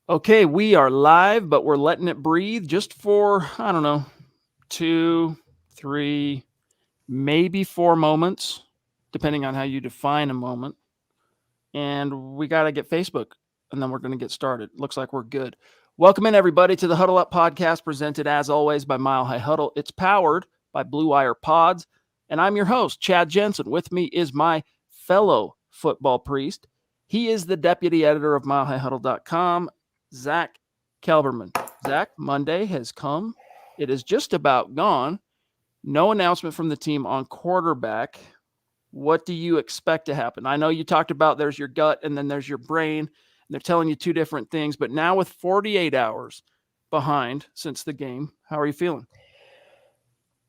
Okay, we are live, but we're letting it breathe just for, I don't know, 2, 3, maybe 4 moments, depending on how you define a moment. And we got to get Facebook, and then we're going to get started. Looks like we're good. Welcome in, everybody, to the Huddle Up podcast, presented as always by Mile High Huddle. It's powered by Blue Wire Pods, and I'm your host, Chad Jensen. With me is my fellow football priest. He is the deputy editor of MileHighHuddle.com, Zack Kelberman. Zack, Monday has come. It is just about gone. No announcement from the team on quarterback. What do you expect to happen? I know you talked about there's your gut and then there's your brain, and they're telling you two different things. But now with 48 hours behind since the game, how are you feeling?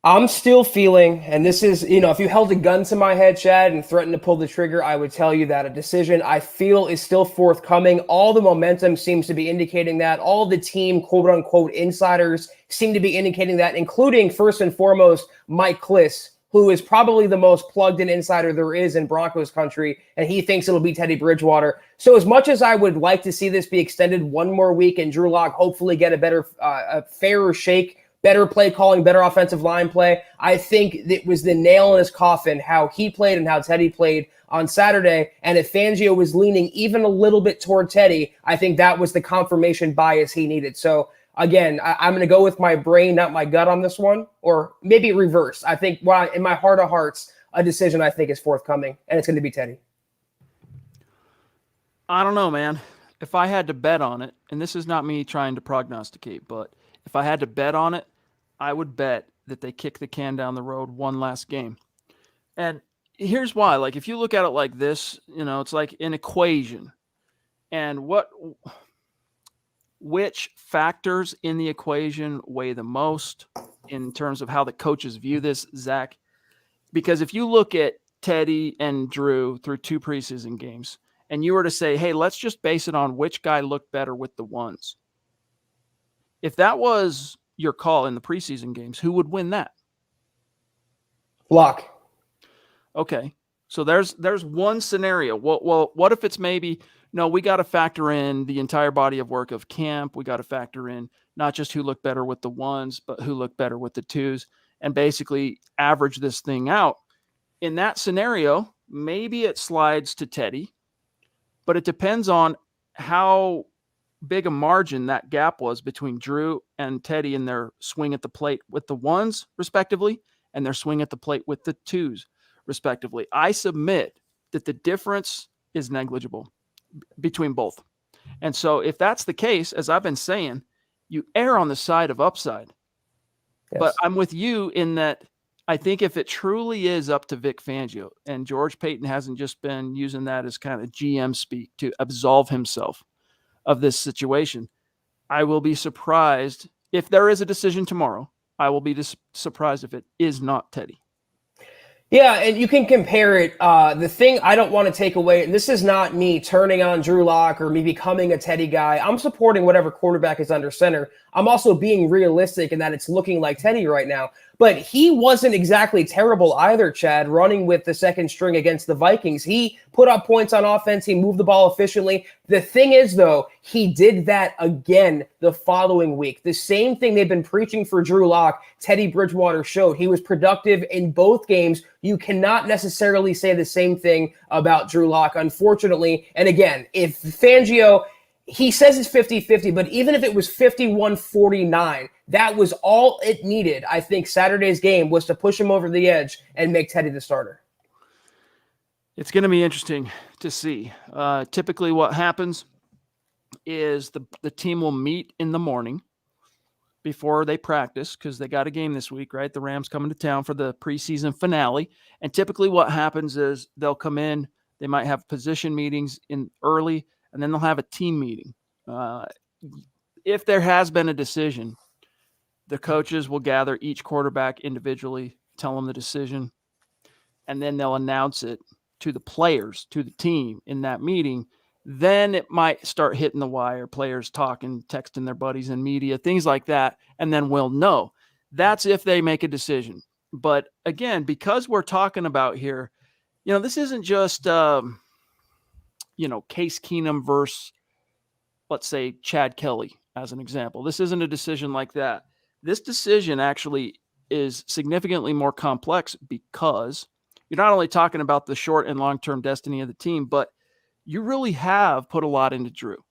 I'm still feeling, and this is, if you held a gun to my head, Chad, and threatened to pull the trigger, I would tell you that a decision I feel is still forthcoming. All the momentum seems to be indicating that. All the team, quote unquote, insiders seem to be indicating that, including, first and foremost, Mike Kliss, who is probably the most plugged-in insider there is in Broncos country, and he thinks it'll be Teddy Bridgewater. So as much as I would like to see this be extended one more week and Drew Lock hopefully get a fairer shake, better play calling, better offensive line play, I think it was the nail in his coffin how he played and how Teddy played on Saturday. And if Fangio was leaning even a little bit toward Teddy, I think that was the confirmation bias he needed. So again, I'm going to go with my brain, not my gut on this one, or maybe reverse. I think in my heart of hearts, a decision I think is forthcoming, and it's going to be Teddy. I don't know, man. If I had to bet on it, and this is not me trying to prognosticate, but if I had to bet on it, I would bet that they kick the can down the road one last game. And here's why. Like, if you look at it like this, it's like an equation. And which factors in the equation weigh the most in terms of how the coaches view this, Zack? Because if you look at Teddy and Drew through 2 preseason games, and you were to say, hey, let's just base it on which guy looked better with the ones. If that was your call in the preseason games, who would win that? Lock. Okay. So there's one scenario. Well, what if it's maybe, no, we got to factor in the entire body of work of camp. We got to factor in not just who looked better with the ones, but who looked better with the twos, and basically average this thing out. In that scenario, maybe it slides to Teddy, but it depends on how big a margin that gap was between Drew and Teddy in their swing at the plate with the ones, respectively, and their swing at the plate with the twos, respectively. I submit that the difference is negligible between both. And so if that's the case, as I've been saying, you err on the side of upside. Yes. But I'm with you in that I think if it truly is up to Vic Fangio, and George Paton hasn't just been using that as kind of GM speak to absolve himself of this situation, I will be surprised if there is a decision tomorrow. I will be surprised if it is not Teddy. Yeah, and you can compare it. The thing I don't want to take away, and this is not me turning on Drew Lock or me becoming a Teddy guy. I'm supporting whatever quarterback is under center. I'm also being realistic in that it's looking like Teddy right now. But he wasn't exactly terrible either, Chad, running with the second string against the Vikings. He put up points on offense. He moved the ball efficiently. The thing is, though, he did that again the following week. The same thing they've been preaching for Drew Lock, Teddy Bridgewater showed. He was productive in both games. You cannot necessarily say the same thing about Drew Lock, unfortunately. And again, if Fangio, he says it's 50-50, but even if it was 51-49, that was all it needed. I think Saturday's game was to push him over the edge and make Teddy the starter. It's going to be interesting to see. Typically what happens is the team will meet in the morning before they practice because they got a game this week, right? The Rams coming to town for the preseason finale. And typically what happens is they'll come in, they might have position meetings in early, and then they'll have a team meeting. If there has been a decision, the coaches will gather each quarterback individually, tell them the decision, and then they'll announce it to the players, to the team in that meeting. Then it might start hitting the wire, players talking, texting their buddies in media, things like that, and then we'll know. That's if they make a decision. But again, because we're talking about here, this isn't just, Case Keenum versus let's say, Chad Kelly as an example. This isn't a decision like that. This decision actually is significantly more complex because you're not only talking about the short and long-term destiny of the team, but you really have put a lot into Drew,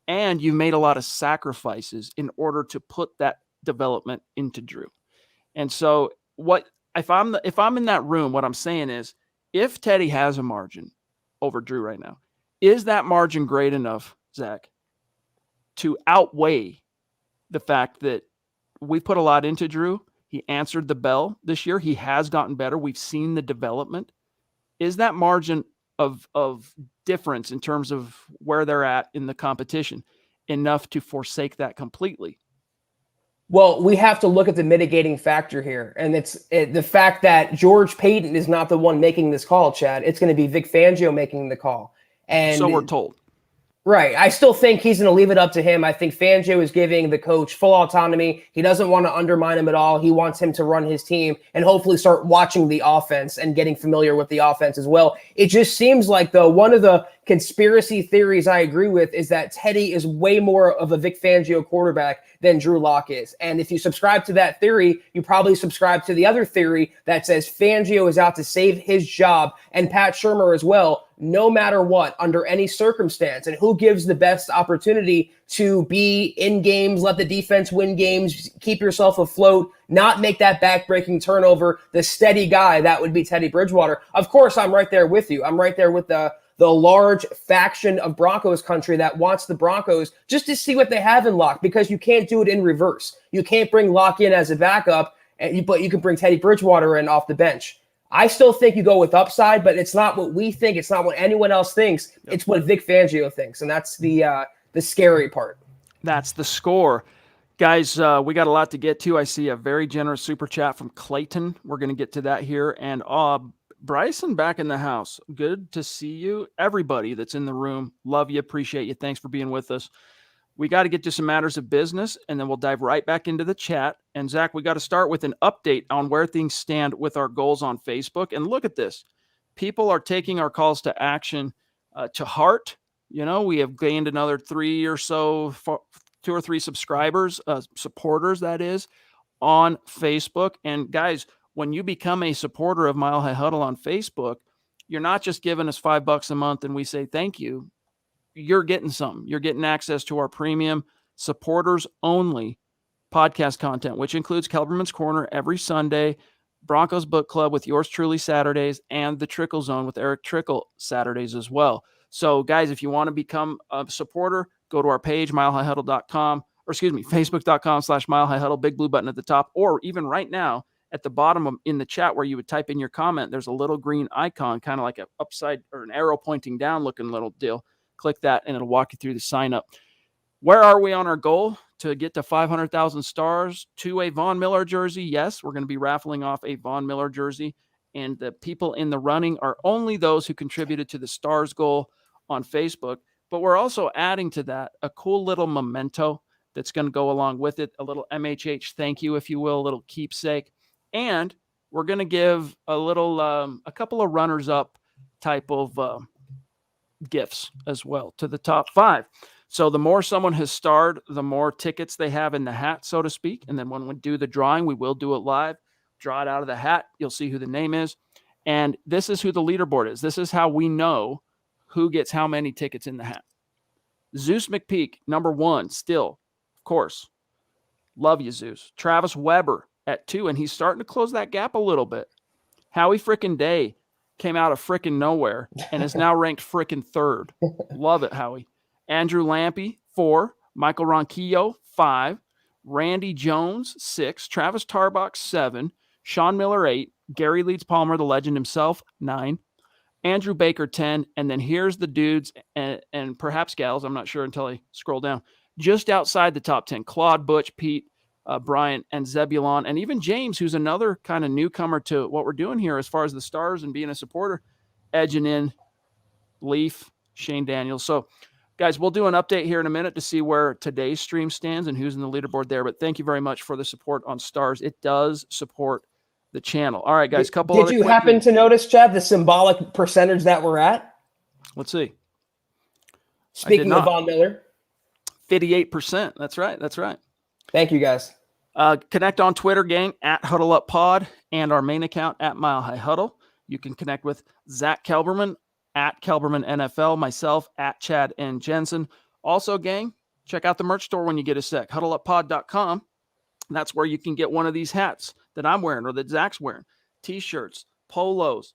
and you've made a lot of sacrifices in order to put that development into Drew. And so, what if I'm in that room? What I'm saying is, if Teddy has a margin over Drew right now, is that margin great enough, Zach, to outweigh the fact that we put a lot into Drew? He answered the bell this year. He has gotten better. We've seen the development. Is that margin of difference in terms of where they're at in the competition enough to forsake that completely? Well, we have to look at the mitigating factor here, and it's the fact that George Payton is not the one making this call, Chad. It's going to be Vic Fangio making the call. And so we're told. Right. I still think he's going to leave it up to him. I think Fangio is giving the coach full autonomy. He doesn't want to undermine him at all. He wants him to run his team and hopefully start watching the offense and getting familiar with the offense as well. It just seems like, though, one of the conspiracy theories I agree with is that Teddy is way more of a Vic Fangio quarterback than Drew Lock is. And if you subscribe to that theory, you probably subscribe to the other theory that says Fangio is out to save his job, and Pat Shurmur as well, no matter what, under any circumstance. And who gives the best opportunity to be in games, let the defense win games, keep yourself afloat, not make that back-breaking turnover, the steady guy, that would be Teddy Bridgewater. Of course, I'm right there with you. I'm right there with the large faction of Broncos country that wants the Broncos just to see what they have in Lock, because you can't do it in reverse. You can't bring Lock in as a backup, but you can bring Teddy Bridgewater in off the bench. I still think you go with upside, but it's not what we think. It's not what anyone else thinks. Yep. It's what Vic Fangio thinks, and that's the scary part. That's the score. Guys, we got a lot to get to. I see a very generous super chat from Clayton. We're going to get to that here. And Bryson back in the house. Good to see you. Everybody that's in the room, love you, appreciate you. Thanks for being with us. We got to get to some matters of business, and then we'll dive right back into the chat. And Zach, we got to start with an update on where things stand with our goals on Facebook. And look at this. People are taking our calls to action to heart. You know, we have gained another 3 or so, 2 or 3 subscribers, supporters, that is, on Facebook. And guys, when you become a supporter of Mile High Huddle on Facebook, you're not just giving us $5 a month and we say thank you. You're getting something. You're getting access to our premium supporters only podcast content, which includes Kelberman's Corner every Sunday, Broncos Book Club with yours truly Saturdays, and the Trickle Zone with Eric Trickle Saturdays as well. So guys, if you want to become a supporter, go to our page, milehighhuddle.com, or excuse me, facebook.com/milehighhuddle, big blue button at the top, or even right now at the bottom in the chat where you would type in your comment, there's a little green icon, kind of like an upside or an arrow pointing down looking little deal. Click that and it'll walk you through the sign up. Where are we on our goal to get to 500,000 stars to a Von Miller jersey? Yes, we're going to be raffling off a Von Miller jersey, and the people in the running are only those who contributed to the stars goal on Facebook. But we're also adding to that a cool little memento that's going to go along with it, a little MHH thank you, if you will, a little keepsake. And we're going to give a little, a couple of runners up type of gifts as well to the top 5. So the more someone has starred, the more tickets they have in the hat, so to speak. And then when we do the drawing, we will do it live, draw it out of the hat. You'll see who the name is. And this is who the leaderboard is. This is how we know who gets how many tickets in the hat. Zeus McPeak, number 1, still, of course. Love you, Zeus. Travis Weber at 2, and he's starting to close that gap a little bit. Howie frickin' Day came out of frickin' nowhere and is now ranked frickin' 3rd. Love it, Howie. Andrew Lampy, 4. Michael Ronquillo, 5. Randy Jones, 6. Travis Tarbox, 7. Sean Miller, 8. Gary Leeds Palmer, the legend himself, 9. Andrew Baker, 10. And then here's the dudes and perhaps gals, I'm not sure until I scroll down, just outside the top 10. Claude, Butch, Pete, Brian, and Zebulon, and even James, who's another kind of newcomer to what we're doing here as far as the stars and being a supporter, edging in Leaf, Shane Daniels. So, guys, we'll do an update here in a minute to see where today's stream stands and who's in the leaderboard there. But thank you very much for the support on stars. It does support the channel. All right, guys, Did you happen to notice, Chad, the symbolic percentage that we're at? Let's see. Speaking of Von Miller. 58%. That's right. That's right. Thank you, guys. Connect on Twitter, gang, at Huddle Up Pod, and our main account at Mile High Huddle. You can connect with Zack Kelberman at Kelberman NFL, myself at Chad and Jensen. Also, gang, check out the merch store when you get a sec. HuddleUpPod.com. That's where you can get one of these hats that I'm wearing or that Zach's wearing. T-shirts, polos,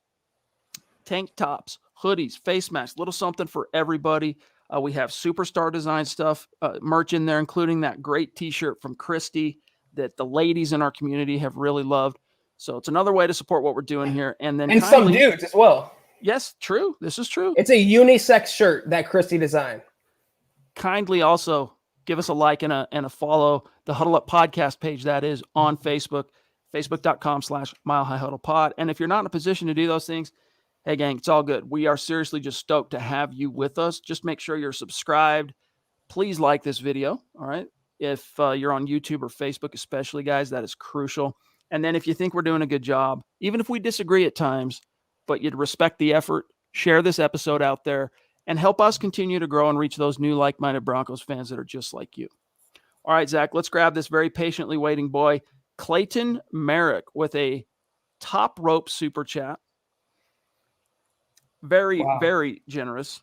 tank tops, hoodies, face masks, little something for everybody. We have superstar design stuff, merch in there, including that great T-shirt from Christy that the ladies in our community have really loved. So it's another way to support what we're doing here. And then some dudes as well. Yes, true. This is true. It's a unisex shirt that Christy designed. Kindly also give us a like and a follow. The Huddle Up Podcast page, that is, on Facebook, facebook.com/Mile High Huddle Pod. And if you're not in a position to do those things, hey, gang, it's all good. We are seriously just stoked to have you with us. Just make sure you're subscribed. Please like this video, all right? If you're on YouTube or Facebook especially, guys, that is crucial. And then if you think we're doing a good job, even if we disagree at times, but you'd respect the effort, share this episode out there and help us continue to grow and reach those new like-minded Broncos fans that are just like you. All right, Zach, let's grab this very patiently waiting boy, Clayton Merrick, with a top rope super chat. Very, very generous.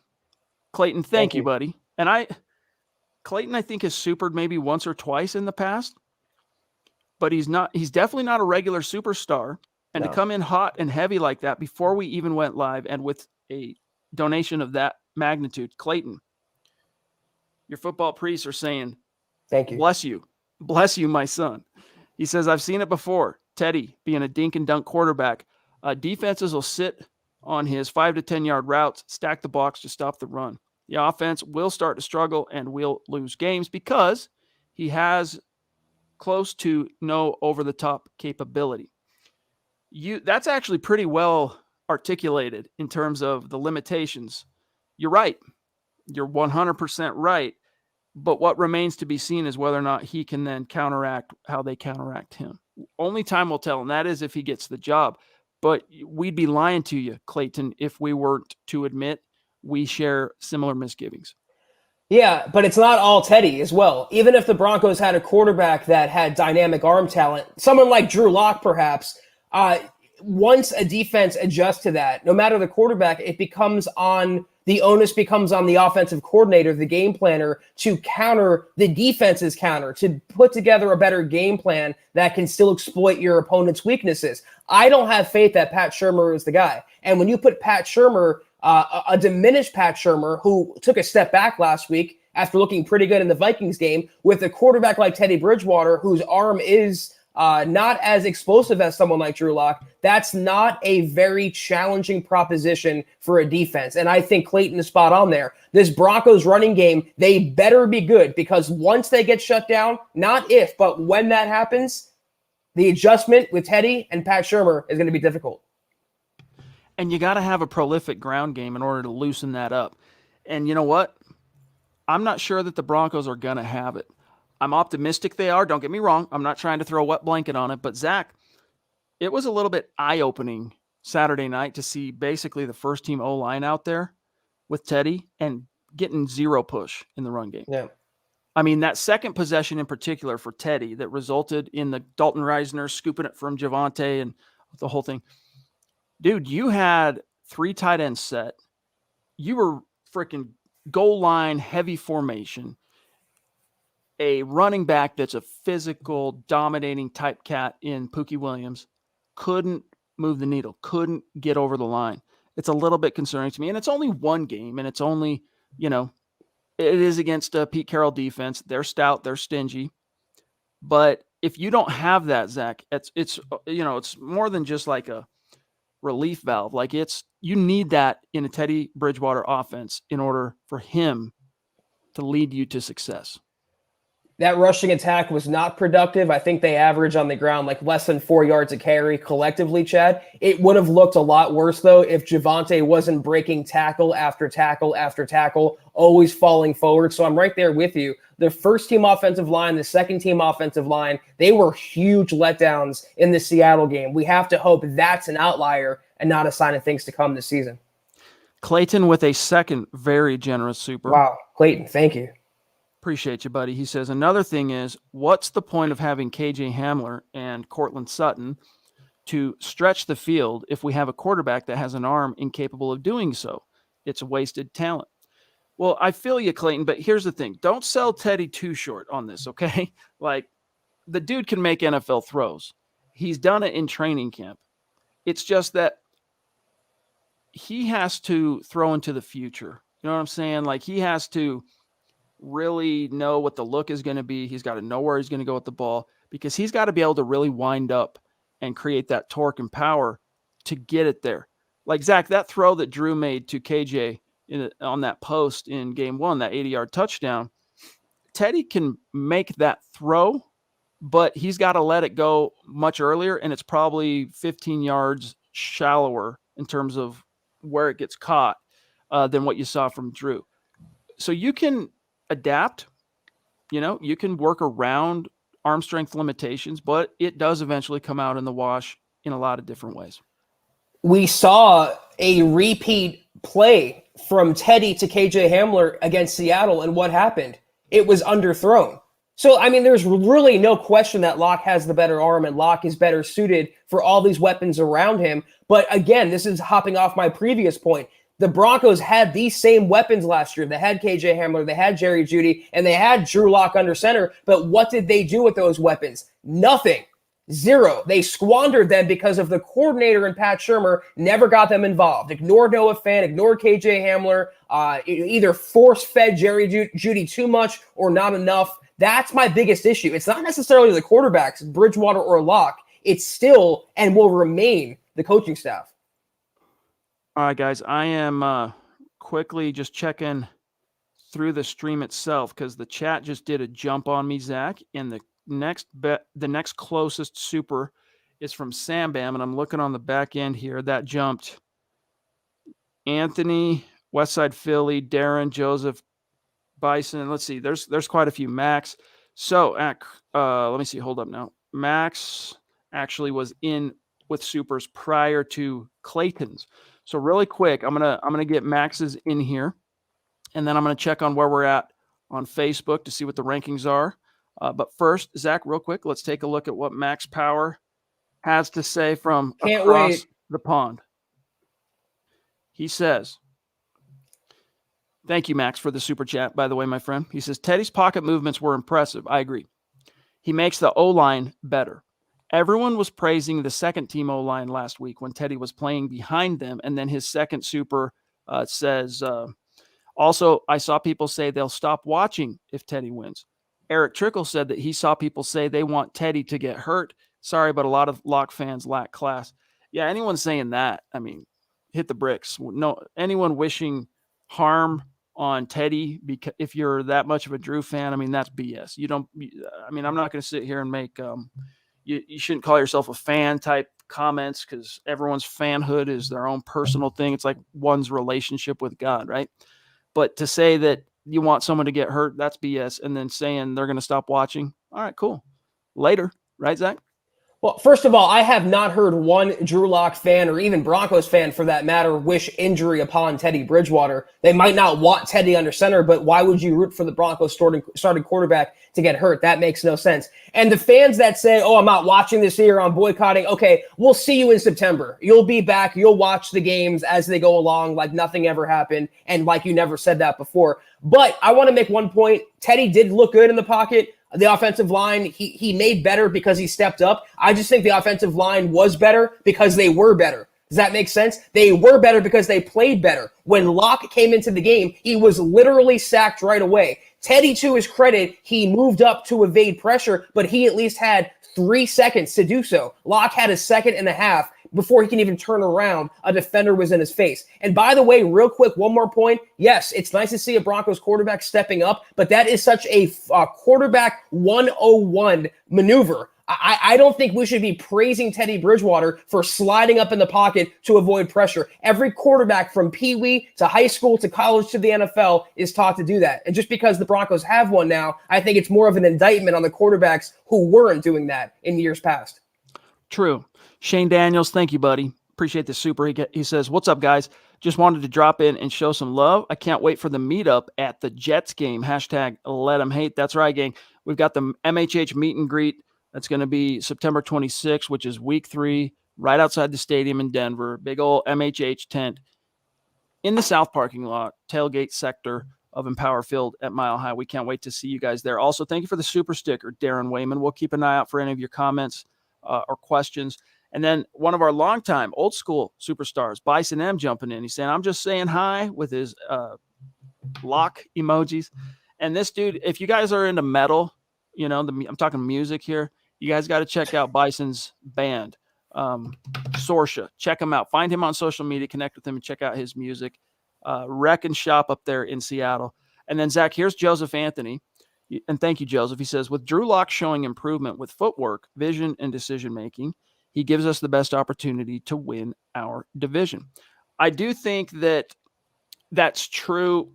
Clayton, thank you, buddy. And Clayton, I think, has supered maybe once or twice in the past, but he's definitely not a regular superstar. And to come in hot and heavy like that before we even went live and with a donation of that magnitude, Clayton, your football priests are saying, thank you. Bless you, my son. He says, I've seen it before. Teddy being a dink and dunk quarterback. Defenses will sit on his 5 to 10 yard routes, stack the box to stop the run. The offense will start to struggle and will lose games because he has close to no over-the-top capability. That's actually pretty well articulated in terms of the limitations. You're right. You're 100% right. But what remains to be seen is whether or not he can then counteract how they counteract him. Only time will tell, and that is if he gets the job. But we'd be lying to you, Clayton, if we weren't to admit we share similar misgivings. Yeah, but it's not all Teddy as well. Even if the Broncos had a quarterback that had dynamic arm talent, someone like Drew Lock perhaps, once a defense adjusts to that, no matter the quarterback, the onus becomes on the offensive coordinator, the game planner, to counter the defense's counter, to put together a better game plan that can still exploit your opponent's weaknesses. I don't have faith that Pat Shurmur is the guy. And when you put Pat Shurmur, a diminished Pat Shurmur, who took a step back last week after looking pretty good in the Vikings game, with a quarterback like Teddy Bridgewater, whose arm is not as explosive as someone like Drew Lock, that's not a very challenging proposition for a defense. And I think Clayton is spot on there. This Broncos running game, they better be good, because once they get shut down, not if, but when that happens, the adjustment with Teddy and Pat Shurmur is going to be difficult. And you got to have a prolific ground game in order to loosen that up. And you know what? I'm not sure that the Broncos are going to have it. I'm optimistic they are. Don't get me wrong. I'm not trying to throw a wet blanket on it. But, Zach, it was a little bit eye-opening Saturday night to see basically the first-team O-line out there with Teddy and getting zero push in the run game. Yeah. I mean, that second possession in particular for Teddy that resulted in the Dalton Reisner scooping it from Javonte and the whole thing. Dude, you had 3 tight ends set. You were freaking goal line, heavy formation. A running back that's a physical, dominating type cat in Pookie Williams couldn't move the needle, couldn't get over the line. It's a little bit concerning to me. And it's only one game, and it's only, it is against a Pete Carroll defense. They're stout, they're stingy. But if you don't have that, Zach, it's more than just like a relief valve. Like you need that in a Teddy Bridgewater offense in order for him to lead you to success. That rushing attack was not productive. I think they average on the ground like less than 4 yards a carry collectively, Chad. It would have looked a lot worse, though, if Javonte wasn't breaking tackle after tackle after tackle, always falling forward. So I'm right there with you. The first-team offensive line, the second-team offensive line, they were huge letdowns in the Seattle game. We have to hope that's an outlier and not a sign of things to come this season. Clayton with a second very generous super. Wow, Clayton, thank you. Appreciate you, buddy. He says, another thing is, what's the point of having KJ Hamler and Cortland Sutton to stretch the field if we have a quarterback that has an arm incapable of doing so? It's a wasted talent. Well, I feel you, Clayton, but here's the thing. Don't sell Teddy too short on this, okay? Like, the dude can make NFL throws. He's done it in training camp. It's just that he has to throw into the future. You know what I'm saying? Like, he has to really know what the look is going to be. He's got to know where he's going to go with the ball, because he's got to be able to really wind up and create that torque and power to get it there. Like, Zach, that throw that Drew made to KJ on that post in game 1, that 80-yard touchdown, Teddy can make that throw, but he's got to let it go much earlier, and it's probably 15 yards shallower in terms of where it gets caught than what you saw from Drew. So you can adapt, you can work around arm strength limitations, but it does eventually come out in the wash in a lot of different ways. We saw a repeat play from Teddy to KJ Hamler against Seattle, and what happened? It was underthrown. So, I mean, there's really no question that Locke has the better arm and Locke is better suited for all these weapons around him. But again, this is hopping off my previous point. The Broncos had these same weapons last year. They had KJ Hamler, they had Jerry Jeudy, and they had Drew Lock under center. But what did they do with those weapons? Nothing. Zero. They squandered them because of the coordinator and Pat Shurmur never got them involved. Ignored Noah Fant, ignored KJ Hamler, either force-fed Jerry Jeudy too much or not enough. That's my biggest issue. It's not necessarily the quarterbacks, Bridgewater or Locke. It's still and will remain the coaching staff. All right, guys, I am quickly just checking through the stream itself because the chat just did a jump on me, Zach. And the next closest super is from Sam Bam, and I'm looking on the back end here. That jumped Anthony, Westside Philly, Darren, Joseph, Bison. Let's see. There's quite a few. Max. So let me see. Hold up now. Max actually was in with supers prior to Clayton's. So really quick, I'm gonna get Max's in here, and then I'm gonna check on where we're at on Facebook to see what the rankings are. But first, Zach, real quick, let's take a look at what Max Power has to say from across the pond. He says, thank you, Max, for the super chat, by the way, my friend. He says, Teddy's pocket movements were impressive. I agree. He makes the O-line better. Everyone was praising the second team O-line last week when Teddy was playing behind them. And then his second super says, also, I saw people say they'll stop watching if Teddy wins. Eric Trickle said that he saw people say they want Teddy to get hurt. Sorry, but a lot of Lock fans lack class. Yeah, anyone saying that, I mean, hit the bricks. No, anyone wishing harm on Teddy, because if you're that much of a Drew fan, I mean, that's BS. I'm not going to sit here and make, you shouldn't call yourself a fan type comments, because everyone's fanhood is their own personal thing. It's like one's relationship with God, right? But to say that you want someone to get hurt, that's BS. And then saying they're going to stop watching. All right, cool. Later. Right, Zach? Well, first of all, I have not heard one Drew Lock fan, or even Broncos fan for that matter, wish injury upon Teddy Bridgewater. They might not want Teddy under center, but why would you root for the Broncos starting quarterback to get hurt? That makes no sense. And the fans that say, oh, I'm not watching this year, I'm boycotting, okay, we'll see you in September. You'll be back. You'll watch the games as they go along like nothing ever happened and like you never said that before. But I want to make one point. Teddy did look good in the pocket. The offensive line, he made better because he stepped up. I just think the offensive line was better because they were better. Does that make sense? They were better because they played better. When Locke came into the game, he was literally sacked right away. Teddy, to his credit, he moved up to evade pressure, but he at least had 3 seconds to do so. Locke had a second and a half before he can even turn around. A defender was in his face. And by the way, real quick, one more point. Yes, it's nice to see a Broncos quarterback stepping up, but that is such a quarterback 101 maneuver. I don't think we should be praising Teddy Bridgewater for sliding up in the pocket to avoid pressure. Every quarterback from Pee Wee to high school to college to the NFL is taught to do that. And just because the Broncos have one now, I think it's more of an indictment on the quarterbacks who weren't doing that in years past. True. Shane Daniels, thank you, buddy. Appreciate the super. He says, what's up, guys? Just wanted to drop in and show some love. I can't wait for the meetup at the Jets game. Hashtag let them hate. That's right, gang. We've got the MHH meet and greet. That's going to be September 26th, which is week 3, right outside the stadium in Denver. Big old MHH tent in the south parking lot, tailgate sector of Empower Field at Mile High. We can't wait to see you guys there. Also, thank you for the super sticker, Darren Wayman. We'll keep an eye out for any of your comments or questions. And then one of our longtime old school superstars, Bison M, jumping in. He's saying, I'm just saying hi with his lock emojis. And this dude, if you guys are into metal, you know, I'm talking music here, you guys got to check out Bison's band, Sorsha. Check him out. Find him on social media, connect with him, and check out his music. Wreck and Shop up there in Seattle. And then, Zach, here's Joseph Anthony. And thank you, Joseph. He says, with Drew Lock showing improvement with footwork, vision, and decision-making, he gives us the best opportunity to win our division. I do think that that's true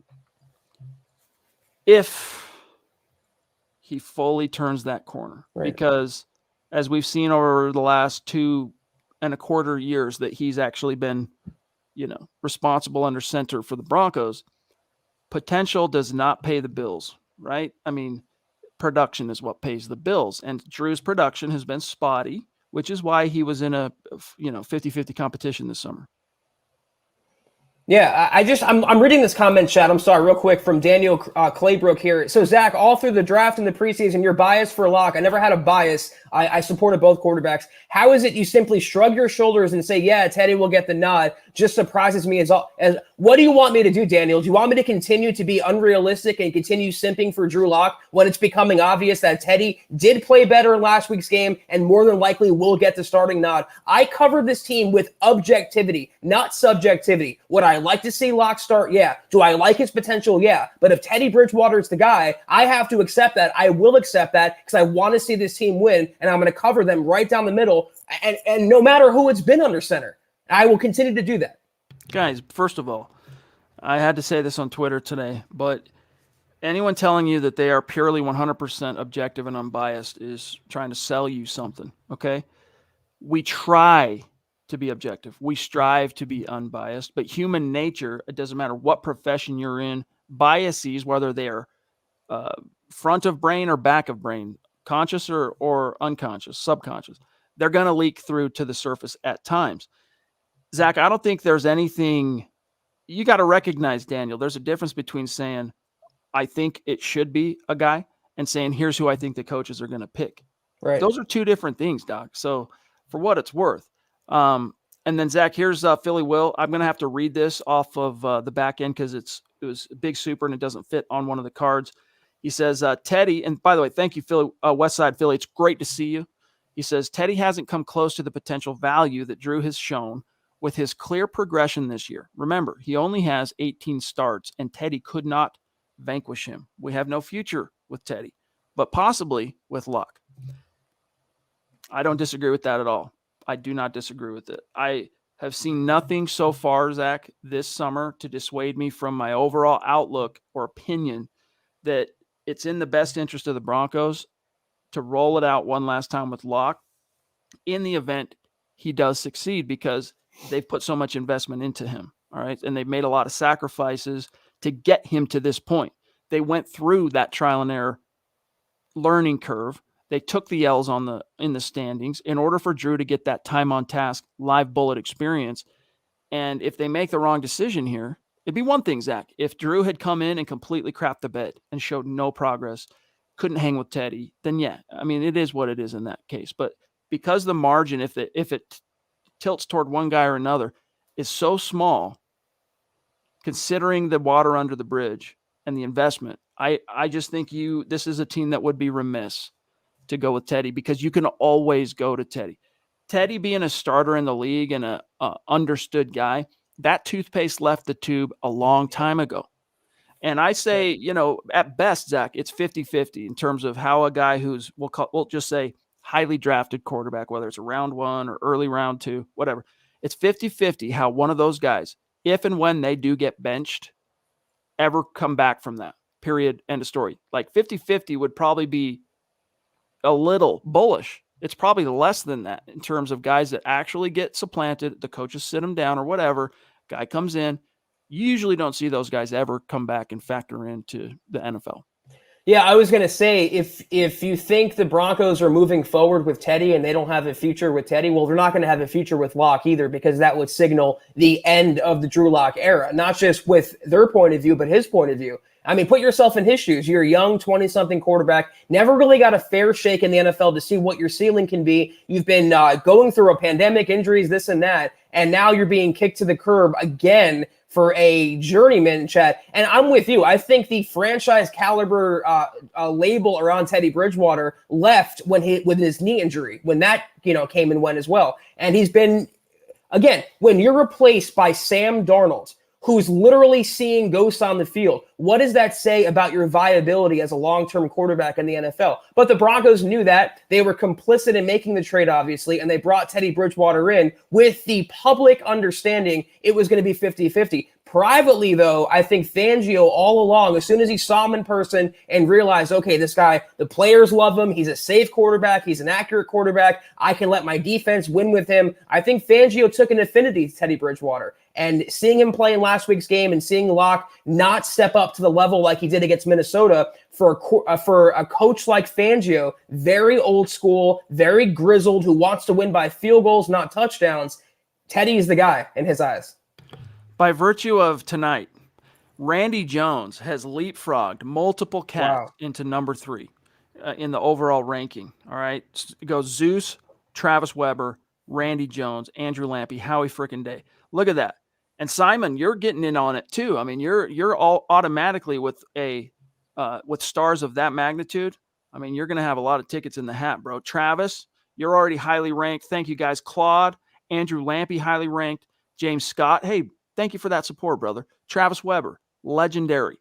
if he fully turns that corner. Right. Because as we've seen over the last 2.25 years that he's actually been, you know, responsible under center for the Broncos, potential does not pay the bills, right? I mean, production is what pays the bills. And Drew's production has been spotty, which is why he was in a, 50-50 competition this summer. Yeah, I'm reading this comment chat. I'm sorry, real quick, from Daniel Claybrook here. So, Zach, all through the draft and the preseason, you're biased for Locke. I never had a bias. I supported both quarterbacks. How is it you simply shrug your shoulders and say, yeah, Teddy will get the nod? Just surprises me as what do you want me to do, Daniel? Do you want me to continue to be unrealistic and continue simping for Drew Lock when it's becoming obvious that Teddy did play better in last week's game and more than likely will get the starting nod? I covered this team with objectivity, not subjectivity. Would I like to see Lock start? Yeah. Do I like his potential? Yeah. But if Teddy Bridgewater is the guy, I have to accept that. I will accept that because I want to see this team win, and I'm going to cover them right down the middle, and no matter who it's been under center. I will continue to do that. Guys, first of all, I had to say this on Twitter today, but anyone telling you that they are purely 100% objective and unbiased is trying to sell you something, okay? We try to be objective. We strive to be unbiased, but human nature, it doesn't matter what profession you're in, biases, whether they're front of brain or back of brain, conscious or unconscious, subconscious, they're going to leak through to the surface at times. Zach, I don't think there's anything you got to recognize, Daniel. There's a difference between saying, I think it should be a guy, and saying, here's who I think the coaches are going to pick. Right. Those are two different things, Doc. So for what it's worth. And then, Zach, here's Philly Will. I'm going to have to read this off of the back end because it was a big super and it doesn't fit on one of the cards. He says, Teddy, and by the way, thank you, Philly, Westside Philly. It's great to see you. He says, Teddy hasn't come close to the potential value that Drew has shown with his clear progression this year. Remember, he only has 18 starts, and Teddy could not vanquish him. We have no future with Teddy, but possibly with Luck. I don't disagree with that at all. I do not disagree with it. I have seen nothing so far, Zach, this summer to dissuade me from my overall outlook or opinion that it's in the best interest of the Broncos to roll it out one last time with Luck in the event he does succeed, because they've put so much investment into him. All right. And they've made a lot of sacrifices to get him to this point. They went through that trial and error learning curve. They took the L's in the standings in order for Drew to get that time on task, live bullet experience. And if they make the wrong decision here, it'd be one thing, Zach. If Drew had come in and completely crapped the bed and showed no progress, couldn't hang with Teddy, then yeah, I mean, it is what it is in that case. But because the margin, if it tilts toward one guy or another, is so small, considering the water under the bridge and the investment, I just think this is a team that would be remiss to go with Teddy, because you can always go to Teddy. Teddy being a starter in the league and a understood guy, that toothpaste left the tube a long time ago. And I say, at best, Zach, it's 50-50 in terms of how a guy who's, we'll just say, highly drafted quarterback, whether it's a round 1 or early round 2, whatever. It's 50-50 how one of those guys, if and when they do get benched, ever come back from that. Period. End of story. Like 50-50 would probably be a little bullish. It's probably less than that in terms of guys that actually get supplanted. The coaches sit them down or whatever, Guy comes in. You usually don't see those guys ever come back and factor into the NFL. Yeah, I was going to say, if you think the Broncos are moving forward with Teddy and they don't have a future with Teddy, well, they're not going to have a future with Locke either, because that would signal the end of the Drew Lock era, not just with their point of view, but his point of view. I mean, put yourself in his shoes. You're a young 20-something quarterback, never really got a fair shake in the NFL to see what your ceiling can be. You've been going through a pandemic, injuries, this and that, and now you're being kicked to the curb again for a journeyman, Chad. And I'm with you. I think the franchise caliber label around Teddy Bridgewater left with his knee injury, when that came and went as well. And he's been, again, when you're replaced by Sam Darnold, who's literally seeing ghosts on the field, what does that say about your viability as a long-term quarterback in the NFL? But the Broncos knew that. They were complicit in making the trade, obviously, and they brought Teddy Bridgewater in with the public understanding it was going to be 50-50. Privately, though, I think Fangio all along, as soon as he saw him in person and realized, okay, this guy, the players love him. He's a safe quarterback. He's an accurate quarterback. I can let my defense win with him. I think Fangio took an affinity to Teddy Bridgewater. And seeing him play in last week's game and seeing Locke not step up to the level like he did against Minnesota for a coach like Fangio, very old school, very grizzled, who wants to win by field goals, not touchdowns, Teddy is the guy in his eyes. By virtue of tonight, Randy Jones has leapfrogged multiple cats into number 3 in the overall ranking. All right. It goes Zeus, Travis Weber, Randy Jones, Andrew Lampy, Howie frickin' Day. Look at that. And Simon, you're getting in on it too. I mean, you're all automatically with stars of that magnitude. I mean, you're going to have a lot of tickets in the hat, bro. Travis, you're already highly ranked. Thank you, guys. Claude, Andrew Lampy, highly ranked. James Scott, hey, thank you for that support, brother. Travis Weber, legendary.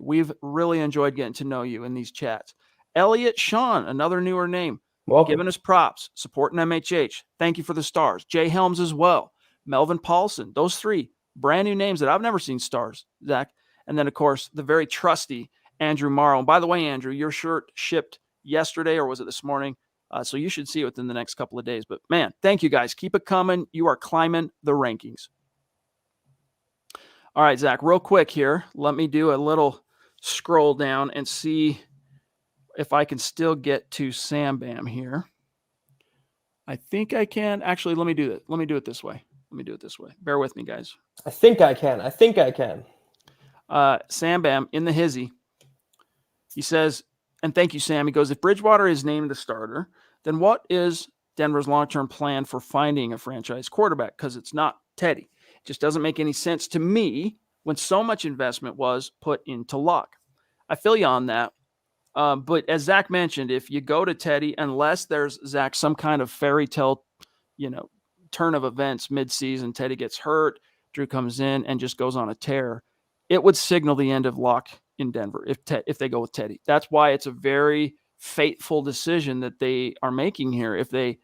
We've really enjoyed getting to know you in these chats. Elliot Sean, another newer name. Welcome. Giving us props, supporting MHH. Thank you for the stars. Jay Helms as well. Melvin Paulson. Those 3 brand new names that I've never seen stars, Zach. And then, of course, the very trusty Andrew Morrow. And by the way, Andrew, your shirt shipped yesterday, or was it this morning? So you should see it within the next couple of days. But, man, thank you, guys. Keep it coming. You are climbing the rankings. All right, Zach, real quick here. Let me do a little scroll down and see if I can still get to Sam Bam here. I think I can. Actually, let me do it. Let me do it this way. Bear with me, guys. I think I can. Sam Bam in the hizzy. He says, and thank you, Sam. He goes, if Bridgewater is named the starter, then what is Denver's long-term plan for finding a franchise quarterback? Because it's not Teddy. It just doesn't make any sense to me when so much investment was put into Locke. I feel you on that. But as Zach mentioned, if you go to Teddy, unless there's, Zach, some kind of fairy tale, turn of events mid-season, Teddy gets hurt, Drew comes in and just goes on a tear, it would signal the end of Locke in Denver if they go with Teddy. That's why it's a very fateful decision that they are making here. If they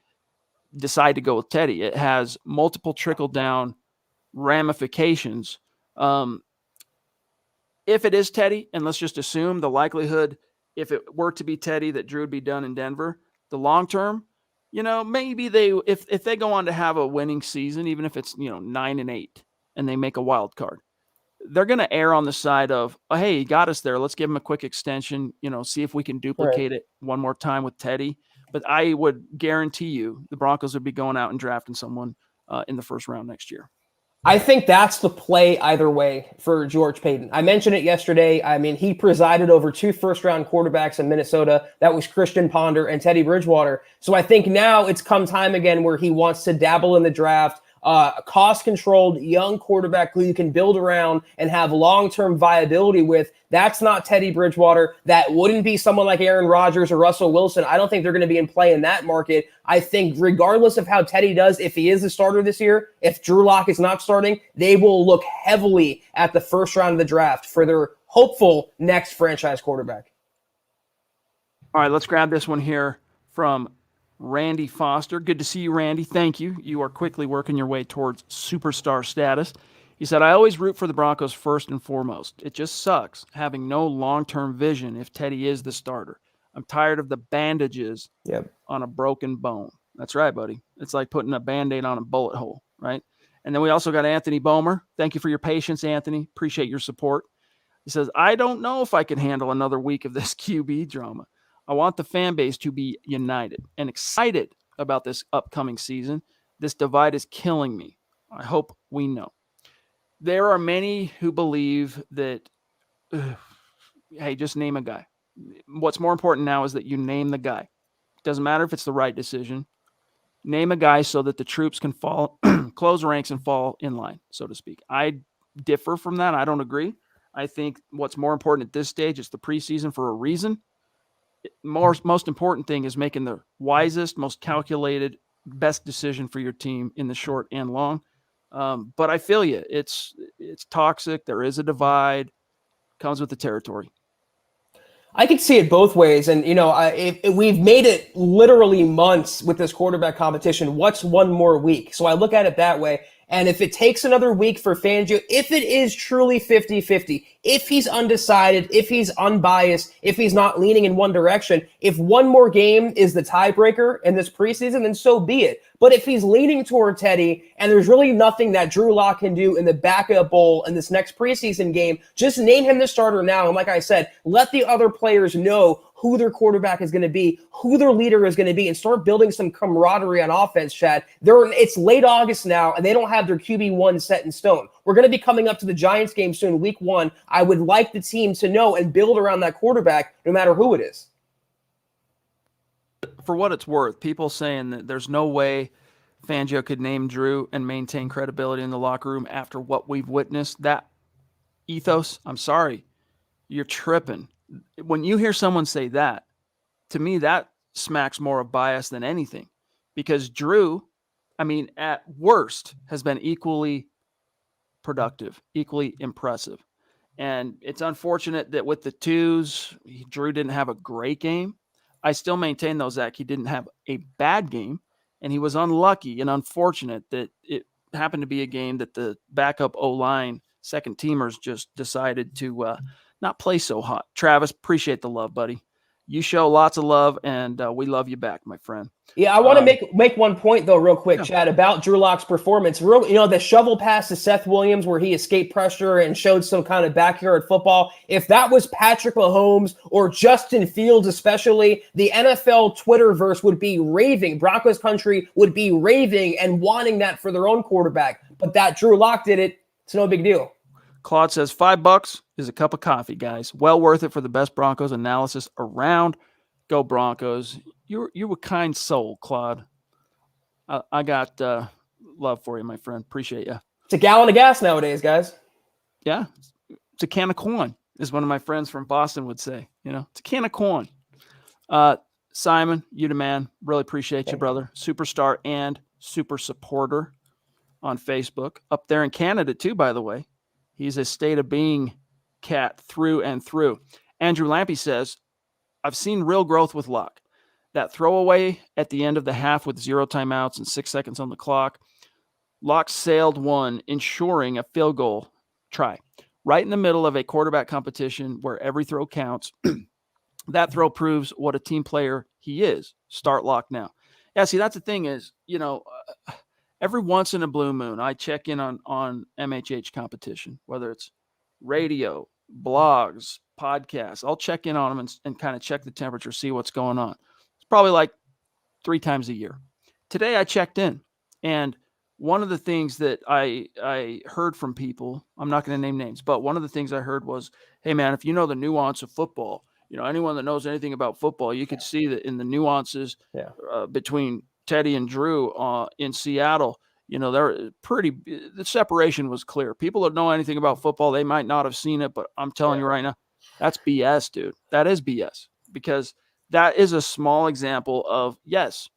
decide to go with Teddy, it has multiple trickle-down ramifications. If it is Teddy, and let's just assume the likelihood, if it were to be Teddy, that Drew would be done in Denver, the long term, maybe if they go on to have a winning season, even if it's 9-8 and they make a wild card, they're going to err on the side of, oh, hey, he got us there. Let's give him a quick extension, see if we can duplicate it one more time with Teddy. But I would guarantee you the Broncos would be going out and drafting someone in the first round next year. I think that's the play either way for George Paton. I mentioned it yesterday. I mean, he presided over 2 first-round quarterbacks in Minnesota. That was Christian Ponder and Teddy Bridgewater. So I think now it's come time again where he wants to dabble in the draft, a cost-controlled young quarterback who you can build around and have long-term viability with. That's not Teddy Bridgewater. That wouldn't be someone like Aaron Rodgers or Russell Wilson. I don't think they're going to be in play in that market. I think regardless of how Teddy does, if he is the starter this year, if Drew Lock is not starting, they will look heavily at the first round of the draft for their hopeful next franchise quarterback. All right, let's grab this one here from Randy Foster. Good to see you, Randy. Thank you. You are quickly working your way towards superstar status. He said, I always root for the Broncos first and foremost. It just sucks having no long-term vision if Teddy is the starter. I'm tired of the bandages on a broken bone. That's right, buddy. It's like putting a Band-Aid on a bullet hole, right? And then we also got Anthony Bomer. Thank you for your patience, Anthony. Appreciate your support. He says, I don't know if I can handle another week of this QB drama. I want the fan base to be united and excited about this upcoming season. This divide is killing me. I hope we know. There are many who believe that, hey, just name a guy. What's more important now is that you name the guy. Doesn't matter if it's the right decision. Name a guy so that the troops can fall, close ranks and fall in line, so to speak. I differ from that. I don't agree. I think what's more important at this stage is the preseason for a reason. Most important thing is making the wisest, most calculated, best decision for your team in the short and long. But I feel you. It's toxic. There is a divide. Comes with the territory. I could see it both ways. And, if we've made it literally months with this quarterback competition. What's one more week? So I look at it that way. And if it takes another week for Fangio, if it is truly 50-50, if he's undecided, if he's unbiased, if he's not leaning in one direction, if one more game is the tiebreaker in this preseason, then so be it. But if he's leaning toward Teddy and there's really nothing that Drew Lock can do in the backup bowl in this next preseason game, just name him the starter now. And like I said, let the other players know who their quarterback is going to be, who their leader is going to be, and start building some camaraderie on offense, Chad. It's late August now, and they don't have their QB1 set in stone. We're going to be coming up to the Giants game soon, week 1. I would like the team to know and build around that quarterback no matter who it is. For what it's worth, people saying that there's no way Fangio could name Drew and maintain credibility in the locker room after what we've witnessed, that ethos, I'm sorry, you're tripping. When you hear someone say that, to me, that smacks more of bias than anything, because Drew, at worst, has been equally productive, equally impressive. And it's unfortunate that with the twos, Drew didn't have a great game. I still maintain, though, Zach, he didn't have a bad game, and he was unlucky and unfortunate that it happened to be a game that the backup O-line second teamers just decided to not play so hot. Travis, appreciate the love, buddy. You show lots of love, and we love you back, my friend. Yeah, I want to make one point, though, real quick, Chad, about Drew Lock's performance. The shovel pass to Seth Williams where he escaped pressure and showed some kind of backyard football. If that was Patrick Mahomes or Justin Fields especially, the NFL Twitterverse would be raving. Broncos country would be raving and wanting that for their own quarterback. But that Drew Lock did it. It's no big deal. Claude says $5 is a cup of coffee, guys. Well worth it for the best Broncos analysis around. Go Broncos. You're a kind soul, Claude. I got love for you, my friend. Appreciate you. It's a gallon of gas nowadays, guys. Yeah. It's a can of corn, as one of my friends from Boston would say. It's a can of corn. Simon, you the man. Really appreciate you, brother. Superstar and super supporter on Facebook. Up there in Canada, too, by the way. He's a state of being cat through and through. Andrew Lampy says, I've seen real growth with Luck. That throwaway at the end of the half with 0 timeouts and 6 seconds on the clock, Luck sailed one, ensuring a field goal try. Right in the middle of a quarterback competition where every throw counts. That throw proves what a team player he is. Start Luck now. Yeah, see, that's the thing is, every once in a blue moon, I check in on MHH competition, whether it's radio, blogs, podcasts. I'll check in on them and kind of check the temperature, see what's going on. It's probably like 3 times a year. Today I checked in, and one of the things that I heard from people, I'm not going to name names, but one of the things I heard was, hey, man, if you know the nuance of football, anyone that knows anything about football, you could see that in the nuances between Teddy and Drew in Seattle, they're the separation was clear. People that know anything about football, they might not have seen it, but I'm telling you right now, that's BS, dude. That is BS, because that is a small example of, yes,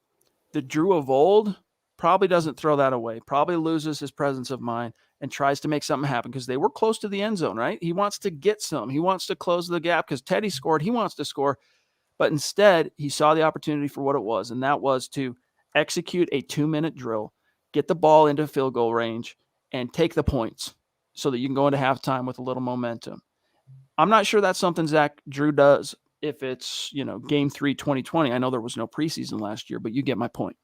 the Drew of old probably doesn't throw that away, probably loses his presence of mind and tries to make something happen because they were close to the end zone, right? He wants to get some. He wants to close the gap because Teddy scored. He wants to score. But instead, he saw the opportunity for what it was, and that was to execute a 2-minute drill, get the ball into field goal range, and take the points so that you can go into halftime with a little momentum. I'm not sure that's something Zach Drew does if it's, game 3, 2020. I know there was no preseason last year, but you get my point.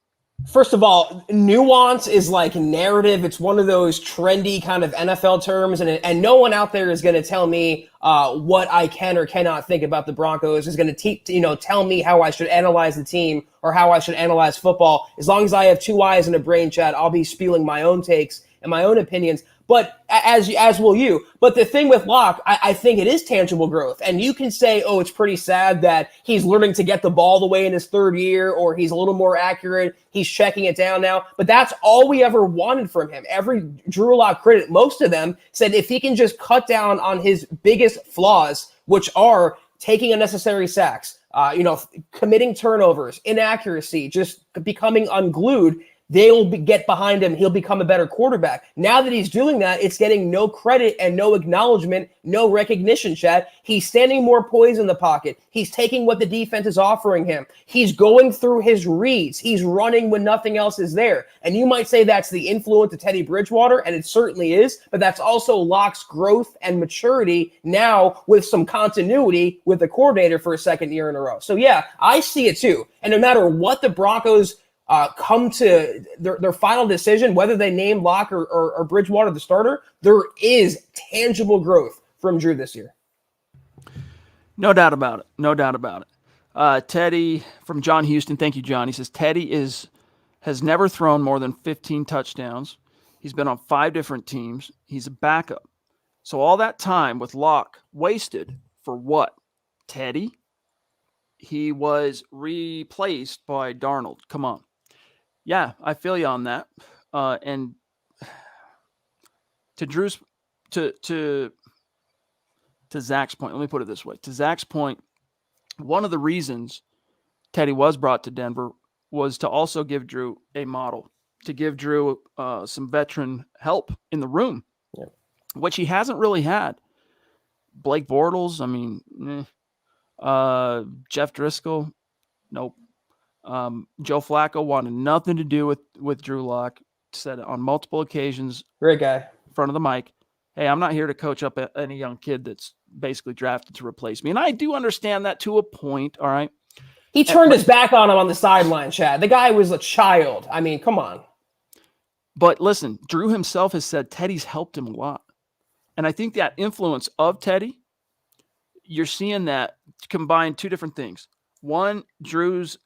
First of all, nuance is like narrative. It's one of those trendy kind of NFL terms, and no one out there is going to tell me what I can or cannot think about the Broncos. Is going to tell me how I should analyze the team or how I should analyze football. As long as I have two eyes and a brain, Chad, I'll be spewing my own takes and my own opinions. But as will you. But the thing with Locke, I think it is tangible growth. And you can say, oh, it's pretty sad that he's learning to get the ball the way in his third year, or he's a little more accurate. He's checking it down now. But that's all we ever wanted from him. Every Drew Lock critic, most of them said if he can just cut down on his biggest flaws, which are taking unnecessary sacks, committing turnovers, inaccuracy, just becoming unglued, they'll get behind him. He'll become a better quarterback. Now that he's doing that, it's getting no credit and no acknowledgement, no recognition, Chad. He's standing more poised in the pocket. He's taking what the defense is offering him. He's going through his reads. He's running when nothing else is there. And you might say that's the influence of Teddy Bridgewater, and it certainly is, but that's also Locke's growth and maturity now with some continuity with the coordinator for a second year in a row. So yeah, I see it too. And no matter what the Broncos come to their final decision, whether they name Locke or Bridgewater the starter, there is tangible growth from Drew this year. No doubt about it. No doubt about it. Teddy from John Houston. Thank you, John. He says Teddy has never thrown more than 15 touchdowns. He's been on 5 different teams. He's a backup. So all that time with Locke wasted for what? Teddy? He was replaced by Darnold. Come on. Yeah, I feel you on that. And to Drew's to Zach's point, let me put it this way. To Zach's point, one of the reasons Teddy was brought to Denver was to also give Drew a model, to give Drew some veteran help in the room, which he hasn't really had. Blake Bortles, Jeff Driscoll, nope. Joe Flacco wanted nothing to do with Drew Lock. Said on multiple occasions, great guy, in front of the mic, hey, I'm not here to coach up any young kid that's basically drafted to replace me. And I do understand that to a point, all right? He turned his back on him on the sideline, Chad. The guy was a child. I mean, come on. But listen, Drew himself has said Teddy's helped him a lot. And I think that influence of Teddy, you're seeing that combine 2 different things. One, Drew's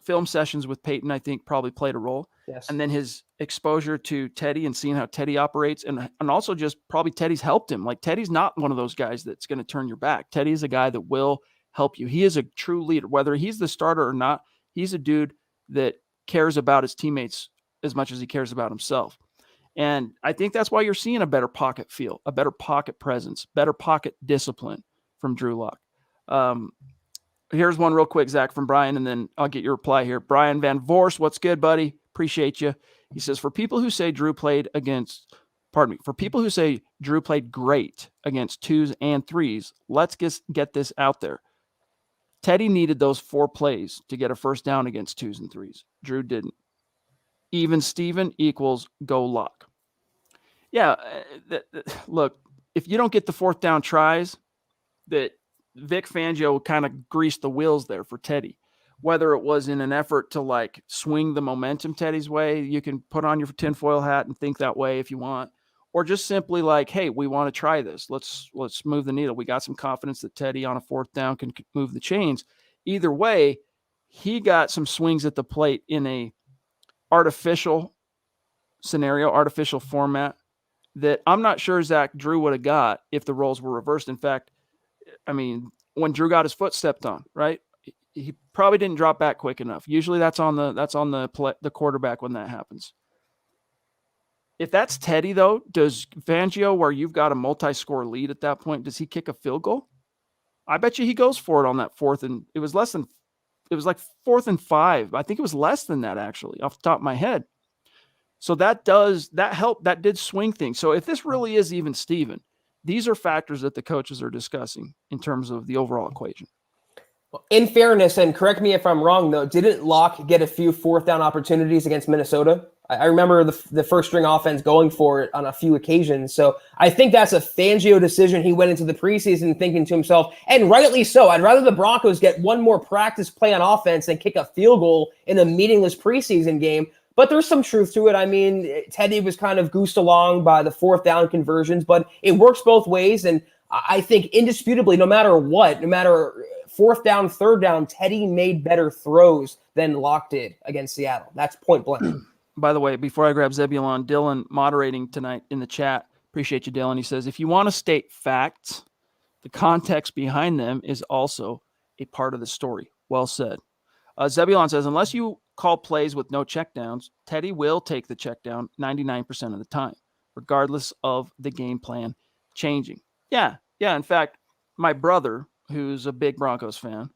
film sessions with Peyton, I think, probably played a role. Yes. And then his exposure to Teddy and seeing how Teddy operates, and also just probably Teddy's helped him. Like, Teddy's not one of those guys that's going to turn your back. Teddy is a guy that will help you. He is a true leader. Whether he's the starter or not, he's a dude that cares about his teammates as much as he cares about himself. And I think that's why you're seeing a better pocket feel, a better pocket presence, better pocket discipline from Drew Lock. Here's one real quick, Zach, from Brian, and then I'll get your reply here. Brian Van Vorst, what's good, buddy? Appreciate you. He says, for people who say Drew played great against 2s and 3s, let's get this out there. Teddy needed those 4 plays to get a first down against 2s and 3s. Drew didn't. Even Steven equals go Lock. Yeah, look, if you don't get the 4th down tries, that Vic Fangio kind of greased the wheels there for Teddy. Whether it was in an effort to like swing the momentum Teddy's way, you can put on your tinfoil hat and think that way if you want, or just simply like, hey, we want to try this. Let's move the needle. We got some confidence that Teddy on a 4th down can move the chains. Either way, he got some swings at the plate in a artificial scenario, artificial format that I'm not sure Zach Drew would have got if the roles were reversed. In fact, I mean, when Drew got his foot stepped on, right? He probably didn't drop back quick enough. Usually that's on the quarterback when that happens. If that's Teddy though, does Fangio, where you've got a multi-score lead at that point, does he kick a field goal? I bet you he goes for it on that 4th, and it was like 4th and 5. I think it was less than that actually, off the top of my head. So that did swing things. So if this really is even Steven, these are factors that the coaches are discussing in terms of the overall equation. In fairness, and correct me if I'm wrong, though, didn't Locke get a few 4th down opportunities against Minnesota? I remember the first string offense going for it on a few occasions. So I think that's a Fangio decision. He went into the preseason thinking to himself, and rightly so, I'd rather the Broncos get one more practice play on offense than kick a field goal in a meaningless preseason game. But there's some truth to it. I mean, Teddy was kind of goosed along by the fourth down conversions, but it works both ways. And I think indisputably, no matter what, no matter fourth down, third down, Teddy made better throws than Locke did against Seattle. That's point blank. By the way, before I grab Zebulon, Dylan moderating tonight in the chat. Appreciate you, Dylan. He says, if you want to state facts, the context behind them is also a part of the story. Well said. Zebulon says, unless you call plays with no checkdowns, Teddy will take the checkdown 99% of the time, regardless of the game plan changing. Yeah. In fact, my brother, who's a big Broncos fan,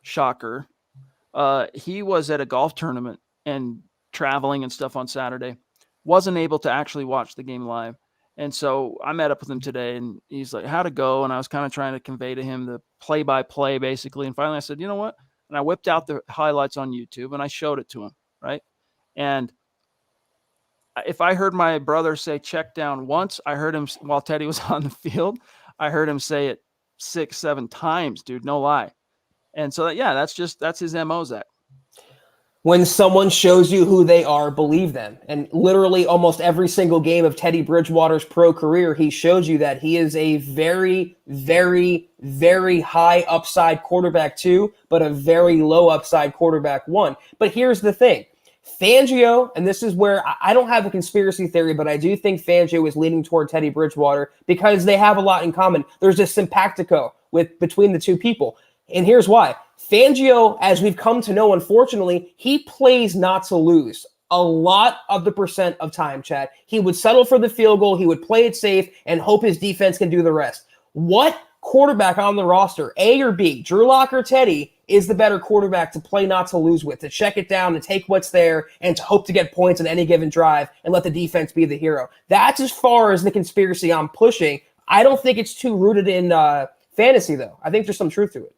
shocker, he was at a golf tournament and traveling and stuff on Saturday, wasn't able to actually watch the game live. And so I met up with him today and he's like, how'd it go? And I was kind of trying to convey to him the play-by-play basically. And finally I said, you know what? And I whipped out the highlights on YouTube and I showed it to him, right? And if I heard my brother say check down once, I heard him while Teddy was on the field, I heard him say it 6-7 times, dude, no lie. And so that's his MO, Zach. When someone shows you who they are, believe them. And literally almost every single game of Teddy Bridgewater's pro career, he showed you that he is a very, very, very high upside quarterback 2, but a very low upside quarterback 1. But here's the thing. Fangio, and this is where I don't have a conspiracy theory, but I do think Fangio is leaning toward Teddy Bridgewater because they have a lot in common. There's a simpatico between the two people. And here's why. Fangio, as we've come to know, unfortunately, he plays not to lose a lot of the percent of time, Chad. He would settle for the field goal. He would play it safe and hope his defense can do the rest. What quarterback on the roster, A or B, Drew Lock or Teddy, is the better quarterback to play not to lose with, to check it down and take what's there and to hope to get points on any given drive and let the defense be the hero? That's as far as the conspiracy I'm pushing. I don't think it's too rooted in fantasy, though. I think there's some truth to it.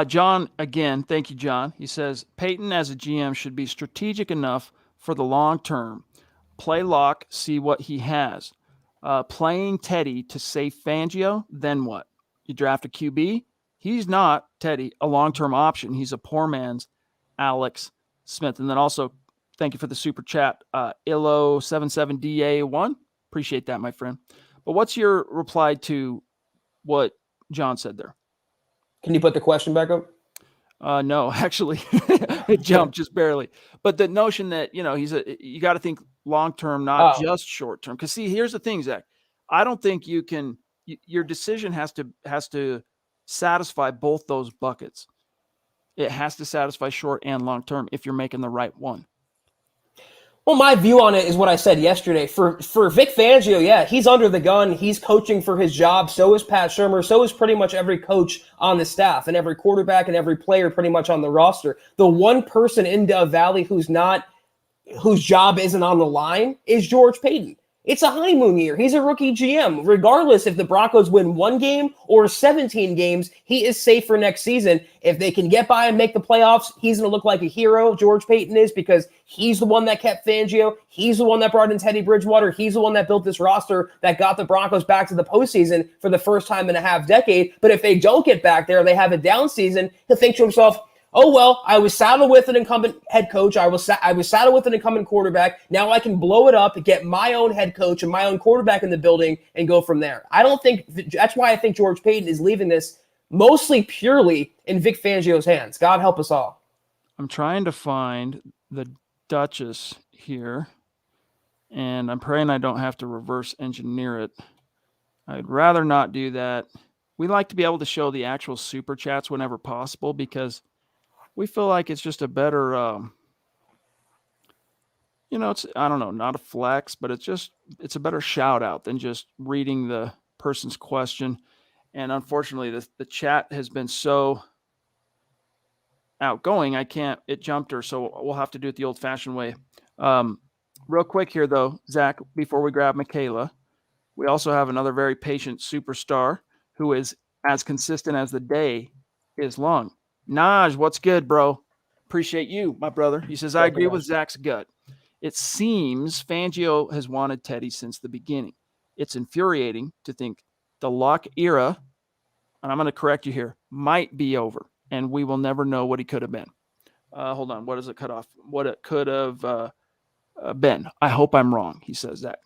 John, again, thank you, John. He says, Peyton as a GM should be strategic enough for the long term. Play Lock, see what he has. Playing Teddy to save Fangio, then what? You draft a QB? He's not, Teddy, a long-term option. He's a poor man's Alex Smith. And then also, thank you for the super chat, Illo77DA1. Appreciate that, my friend. But what's your reply to what John said there? Can you put the question back up? No, actually, it jumped just barely. But the notion that, you got to think long-term, not just short-term. Because see, here's the thing, Zach. I don't think you can. Your decision has to satisfy both those buckets. It has to satisfy short and long-term if you're making the right one. Well, my view on it is what I said yesterday. For Vic Fangio, yeah, he's under the gun. He's coaching for his job. So is Pat Shurmur. So is pretty much every coach on the staff and every quarterback and every player pretty much on the roster. The one person in Dove Valley whose job isn't on the line is George Paton. It's a honeymoon year. He's a rookie GM. Regardless if the Broncos win 1 game or 17 games, he is safe for next season. If they can get by and make the playoffs, he's going to look like a hero, George Paton is, because he's the one that kept Fangio. He's the one that brought in Teddy Bridgewater. He's the one that built this roster that got the Broncos back to the postseason for the first time in a half decade. But if they don't get back there, they have a down season, he'll think to himself, oh, well, I was saddled with an incumbent head coach. I was saddled with an incumbent quarterback. Now I can blow it up, get my own head coach and my own quarterback in the building and go from there. That's why I think George Paton is leaving this mostly purely in Vic Fangio's hands. God help us all. I'm trying to find the Duchess here, and I'm praying I don't have to reverse engineer it. I'd rather not do that. We like to be able to show the actual super chats whenever possible because we feel like it's just a better, it's, I don't know, not a flex, but it's a better shout out than just reading the person's question. And unfortunately, the chat has been so outgoing, it jumped her. So we'll have to do it the old fashioned way. Real quick here though, Zach, before we grab Michaela, we also have another very patient superstar who is as consistent as the day is long. Naj, what's good, bro? Appreciate you, my brother. He says, I agree with Zach's gut. It seems Fangio has wanted Teddy since the beginning. It's infuriating to think the Locke era, and I'm going to correct you here, might be over, and we will never know what he could have been. Hold on. What does it cut off? What it could have been. I hope I'm wrong, he says that.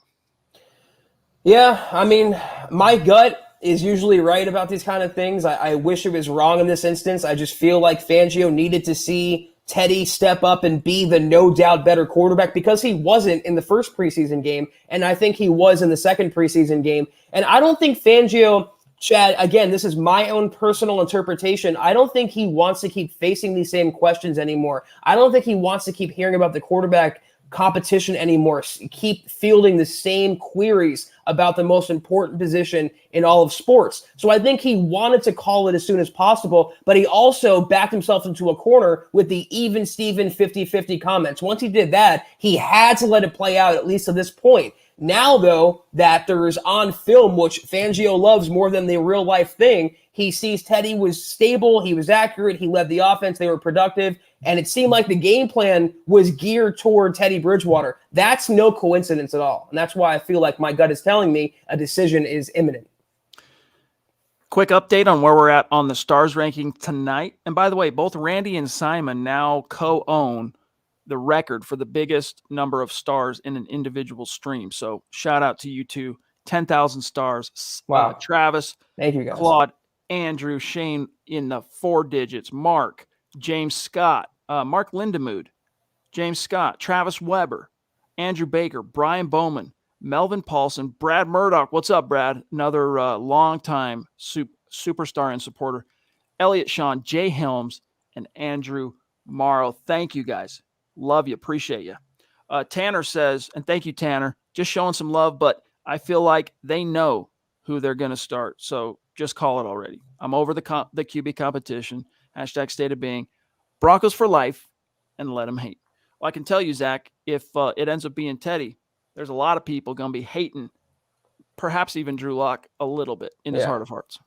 Yeah, I mean, my gut is usually right about these kind of things. I wish it was wrong in this instance. I just feel like Fangio needed to see Teddy step up and be the no doubt better quarterback because he wasn't in the first preseason game, and I think he was in the second preseason game. And I don't think Fangio, Chad, again, this is my own personal interpretation. I don't think he wants to keep facing these same questions anymore. I don't think he wants to keep hearing about the quarterback competition anymore, keep fielding the same queries about the most important position in all of sports. So I think he wanted to call it as soon as possible, but he also backed himself into a corner with the even Steven 50-50 comments. Once he did that, he had to let it play out at least to this point. Now, though, that there is on film, which Fangio loves more than the real life thing, he sees Teddy was stable, he was accurate, he led the offense, they were productive, and it seemed like the game plan was geared toward Teddy Bridgewater. That's no coincidence at all. And that's why I feel like my gut is telling me a decision is imminent. Quick update on where we're at on the stars ranking tonight. And by the way, both Randy and Simon now co-own the record for the biggest number of stars in an individual stream. So shout out to you two. 10,000 stars. Wow. Travis, thank you guys. Claude, Andrew, Shane in the 4 digits, Mark, James Scott, Mark Lindemood, James Scott, Travis Weber, Andrew Baker, Brian Bowman, Melvin Paulson, Brad Murdoch. What's up, Brad? Another longtime superstar and supporter. Elliot Shawn, Jay Helms, and Andrew Morrow. Thank you, guys. Love you. Appreciate you. Tanner says, and thank you, Tanner, just showing some love, but I feel like they know who they're going to start. So just call it already. I'm over the QB competition. Hashtag state of being. Broncos for life, and let them hate. Well, I can tell you, Zach, if it ends up being Teddy, there's a lot of people going to be hating, perhaps even Drew Lock a little bit in his heart of hearts.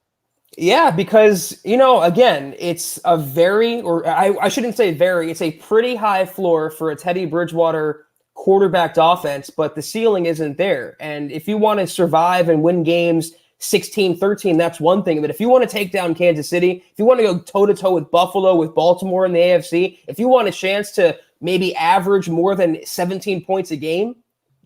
Yeah, because, again, it's a I shouldn't say very, it's a pretty high floor for a Teddy Bridgewater quarterbacked offense, but the ceiling isn't there. And if you want to survive and win games 16-13, that's one thing. But if you want to take down Kansas City, if you want to go toe-to-toe with Buffalo, with Baltimore in the AFC, if you want a chance to maybe average more than 17 points a game,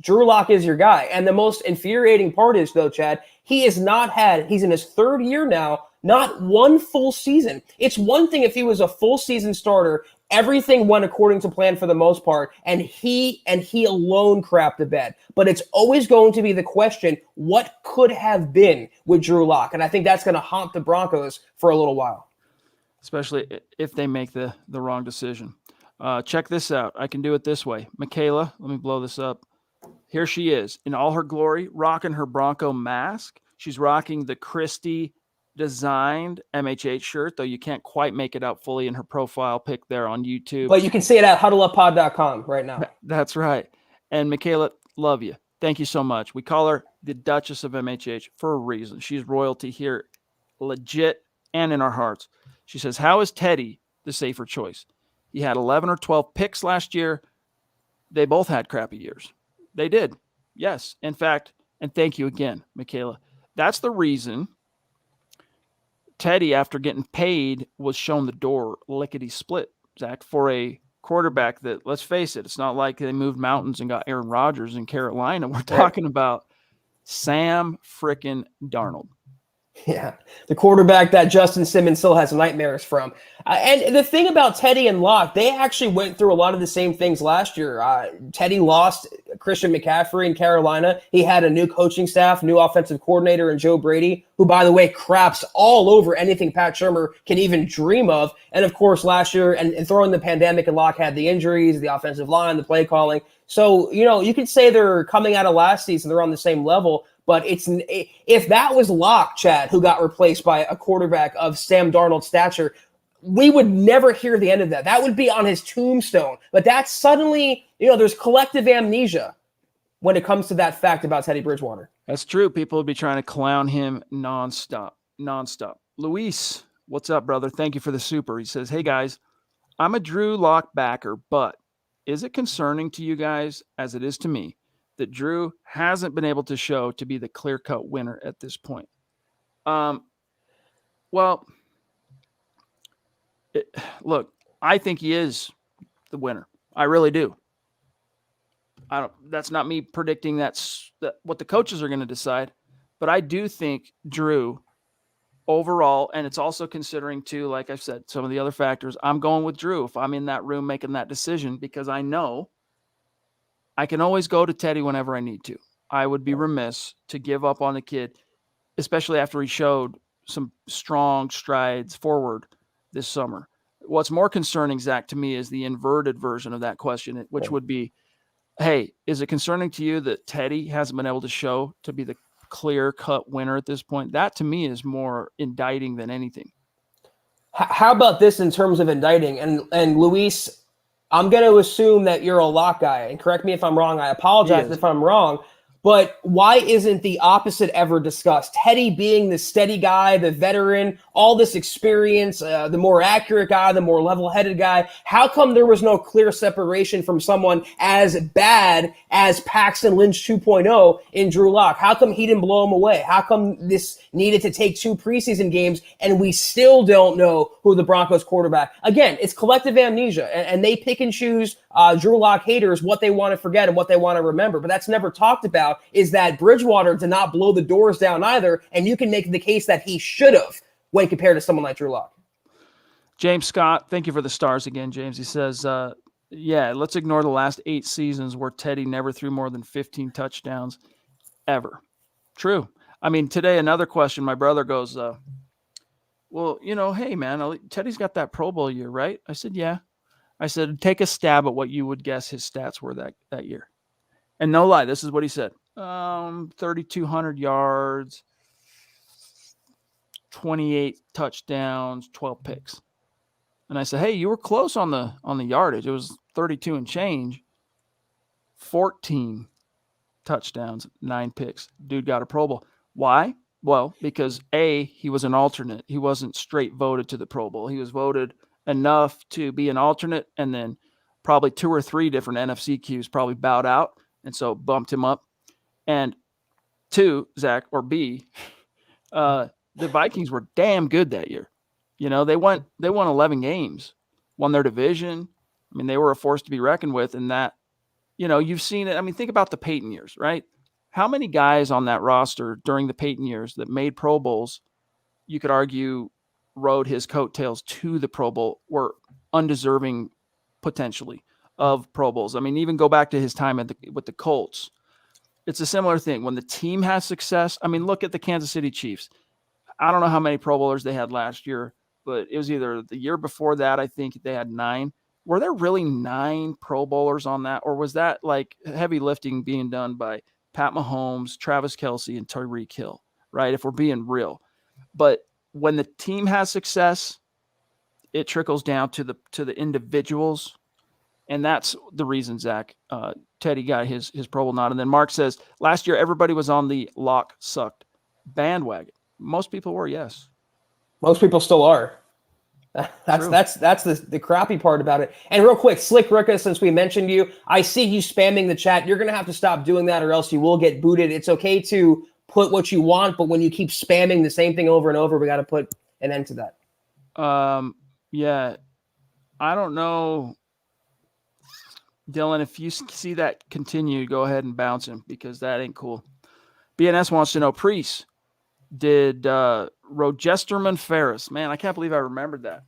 Drew Lock is your guy. And the most infuriating part is, though, Chad, he's in his third year now, not one full season. It's one thing if he was a full season starter, everything went according to plan for the most part, and he alone crapped the bed. But it's always going to be the question, what could have been with Drew Lock? And I think that's going to haunt the Broncos for a little while. Especially if they make the wrong decision. Check this out. I can do it this way. Michaela, let me blow this up. Here she is in all her glory, rocking her Bronco mask. She's rocking the Christie designed MHH shirt, though you can't quite make it out fully in her profile pic there on YouTube. But you can see it at huddleuppod.com right now. That's right. And Michaela, love you. Thank you so much. We call her the Duchess of MHH for a reason. She's royalty here, legit and in our hearts. She says, how is Teddy the safer choice? He had 11 or 12 picks last year. They both had crappy years. They did. Yes. In fact, and thank you again, Michaela. That's the reason Teddy, after getting paid, was shown the door lickety-split, Zach, for a quarterback that, let's face it, it's not like they moved mountains and got Aaron Rodgers in Carolina. We're talking about Sam frickin' Darnold. Yeah, the quarterback that Justin Simmons still has nightmares from. And the thing about Teddy and Locke, they actually went through a lot of the same things last year. Teddy lost Christian McCaffrey in Carolina. He had a new coaching staff, new offensive coordinator in Joe Brady, who, by the way, craps all over anything Pat Shurmur can even dream of. And, of course, last year, and throwing the pandemic, and Locke had the injuries, the offensive line, the play calling. So, you could say they're coming out of last season, they're on the same level. But if that was Locke, Chad, who got replaced by a quarterback of Sam Darnold's stature, we would never hear the end of that. That would be on his tombstone. But that's suddenly, there's collective amnesia when it comes to that fact about Teddy Bridgewater. That's true. People would be trying to clown him nonstop. Luis, what's up, brother? Thank you for the super. He says, hey, guys, I'm a Drew Lock backer, but is it concerning to you guys, as it is to me, that Drew hasn't been able to show to be the clear-cut winner at this point? Well, look, I think he is the winner. I really do. That's not me predicting that's what the coaches are going to decide, but I do think Drew overall, and it's also considering too, like I said, some of the other factors. I'm going with Drew if I'm in that room making that decision, because I know I can always go to Teddy whenever I need to. I would be remiss to give up on the kid, especially after he showed some strong strides forward this summer. What's more concerning, Zach, to me is the inverted version of that question, which would be, hey, is it concerning to you that Teddy hasn't been able to show to be the clear-cut winner at this point? That, to me, is more indicting than anything. How about this in terms of indicting? And Luis, I'm going to assume that you're a lock guy, and correct me if I'm wrong. I apologize if I'm wrong. But why isn't the opposite ever discussed? Teddy being the steady guy, the veteran, all this experience, the more accurate guy, the more level-headed guy. How come there was no clear separation from someone as bad as Paxton Lynch 2.0 in Drew Lock? How come he didn't blow him away? How come this needed to take 2 preseason games and we still don't know who the Broncos quarterback? Again, it's collective amnesia, and they pick and choose Drew Lock haters what they want to forget and what they want to remember. But that's never talked about, is that Bridgewater did not blow the doors down either, and you can make the case that he should have when compared to someone like Drew Lock. James Scott, thank you for the stars again, James. He says, yeah, let's ignore the last 8 seasons where Teddy never threw more than 15 touchdowns ever. True. I mean, today, another question, my brother goes, well, hey, man, Teddy's got that Pro Bowl year, right? I said, yeah. I said, take a stab at what you would guess his stats were that year. And no lie, this is what he said. 3,200 yards, 28 touchdowns, 12 picks. And I said, hey, you were close on the yardage. It was 32 and change, 14 touchdowns, 9 picks. Dude got a Pro Bowl. Why? Well, because A, he was an alternate. He wasn't straight voted to the Pro Bowl. He was voted enough to be an alternate, and then probably 2 or 3 different NFC Qs probably bowed out, and so bumped him up. And 2, Zach, or B, the Vikings were damn good that year. They won 11 games, won their division. I mean, they were a force to be reckoned with, and that, you've seen it. I mean, think about the Peyton years, right? How many guys on that roster during the Peyton years that made Pro Bowls, you could argue, rode his coattails to the Pro Bowl, were undeserving potentially of Pro Bowls. I mean, even go back to his time with the Colts. It's a similar thing. When the team has success, I mean, look at the Kansas City Chiefs. I don't know how many Pro Bowlers they had last year, but it was either the year before that, I think they had 9. Were there really 9 Pro Bowlers on that? Or was that like heavy lifting being done by Pat Mahomes, Travis Kelce, and Tyreek Hill, right? If we're being real. But when the team has success, it trickles down to the individuals. And that's the reason, Zach, Teddy got his Pro Bowl nod. And then Mark says, last year, everybody was on the Lock sucked bandwagon. Most people were, yes. Most people still are. That's the crappy part about it. And real quick, Slick Ricka, since we mentioned you, I see you spamming the chat. You're going to have to stop doing that or else you will get booted. It's okay to put what you want, but when you keep spamming the same thing over and over, we got to put an end to that. Yeah. I don't know. Dylan, if you see that continue, go ahead and bounce him because that ain't cool. BNS wants to know, Priest, did Rogesterman Ferris, man, I can't believe I remembered that,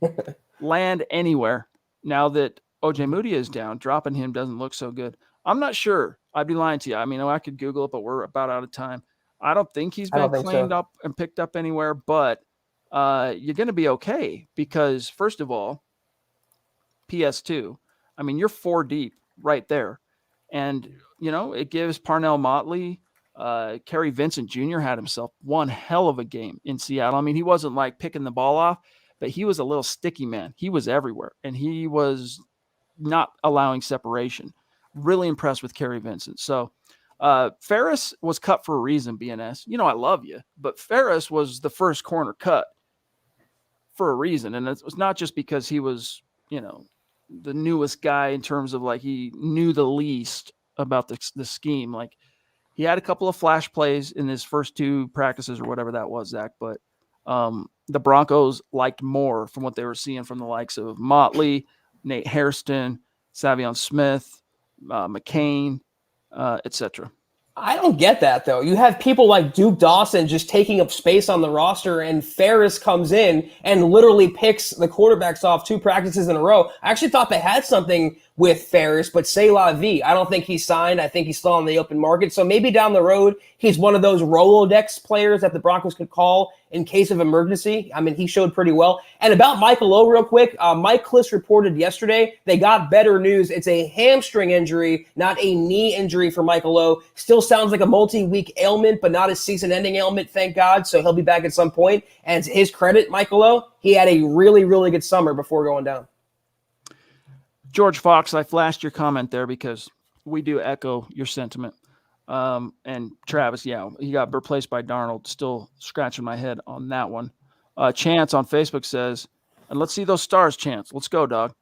land anywhere now that OJ Moody is down? Dropping him doesn't look so good. I'm not sure. I'd be lying to you. I mean, I could Google it, but we're about out of time. I don't think he's been claimed up and picked up anywhere, but you're going to be okay because, first of all, PS2, I mean, you're 4 deep right there. And, it gives Parnell Motley, Kerry Vincent Jr. had himself one hell of a game in Seattle. I mean, he wasn't like picking the ball off, but he was a little sticky, man. He was everywhere, and he was not allowing separation. Really impressed with Kerry Vincent. So Ferris was cut for a reason, BNS. I love you, but Ferris was the first corner cut for a reason. And it was not just because he was, the newest guy in terms of like he knew the least about the scheme. Like he had a couple of flash plays in his first two practices or whatever that was, Zach, but the Broncos liked more from what they were seeing from the likes of Motley, Nate Hairston, Savion Smith, McCain, etc. I don't get that though. You have people like Duke Dawson just taking up space on the roster, and Ferris comes in and literally picks the quarterbacks off two practices in a row. I actually thought they had something with Ferris, but say la vie. I don't think he's signed. I think he's still on the open market. So maybe down the road, he's one of those Rolodex players that the Broncos could call in case of emergency. I mean, he showed pretty well. And about Michael O, real quick, Mike Kliss reported yesterday they got better news. It's a hamstring injury, not a knee injury for Michael O. Still sounds like a multi-week ailment, but not a season-ending ailment, thank God. So he'll be back at some point. And to his credit, Michael O, he had a really, really good summer before going down. George Fox, I flashed your comment there because we do echo your sentiment. And Travis, yeah, he got replaced by Darnold. Still scratching my head on that one. Chance on Facebook says, and let's see those stars, Chance. Let's go, dog.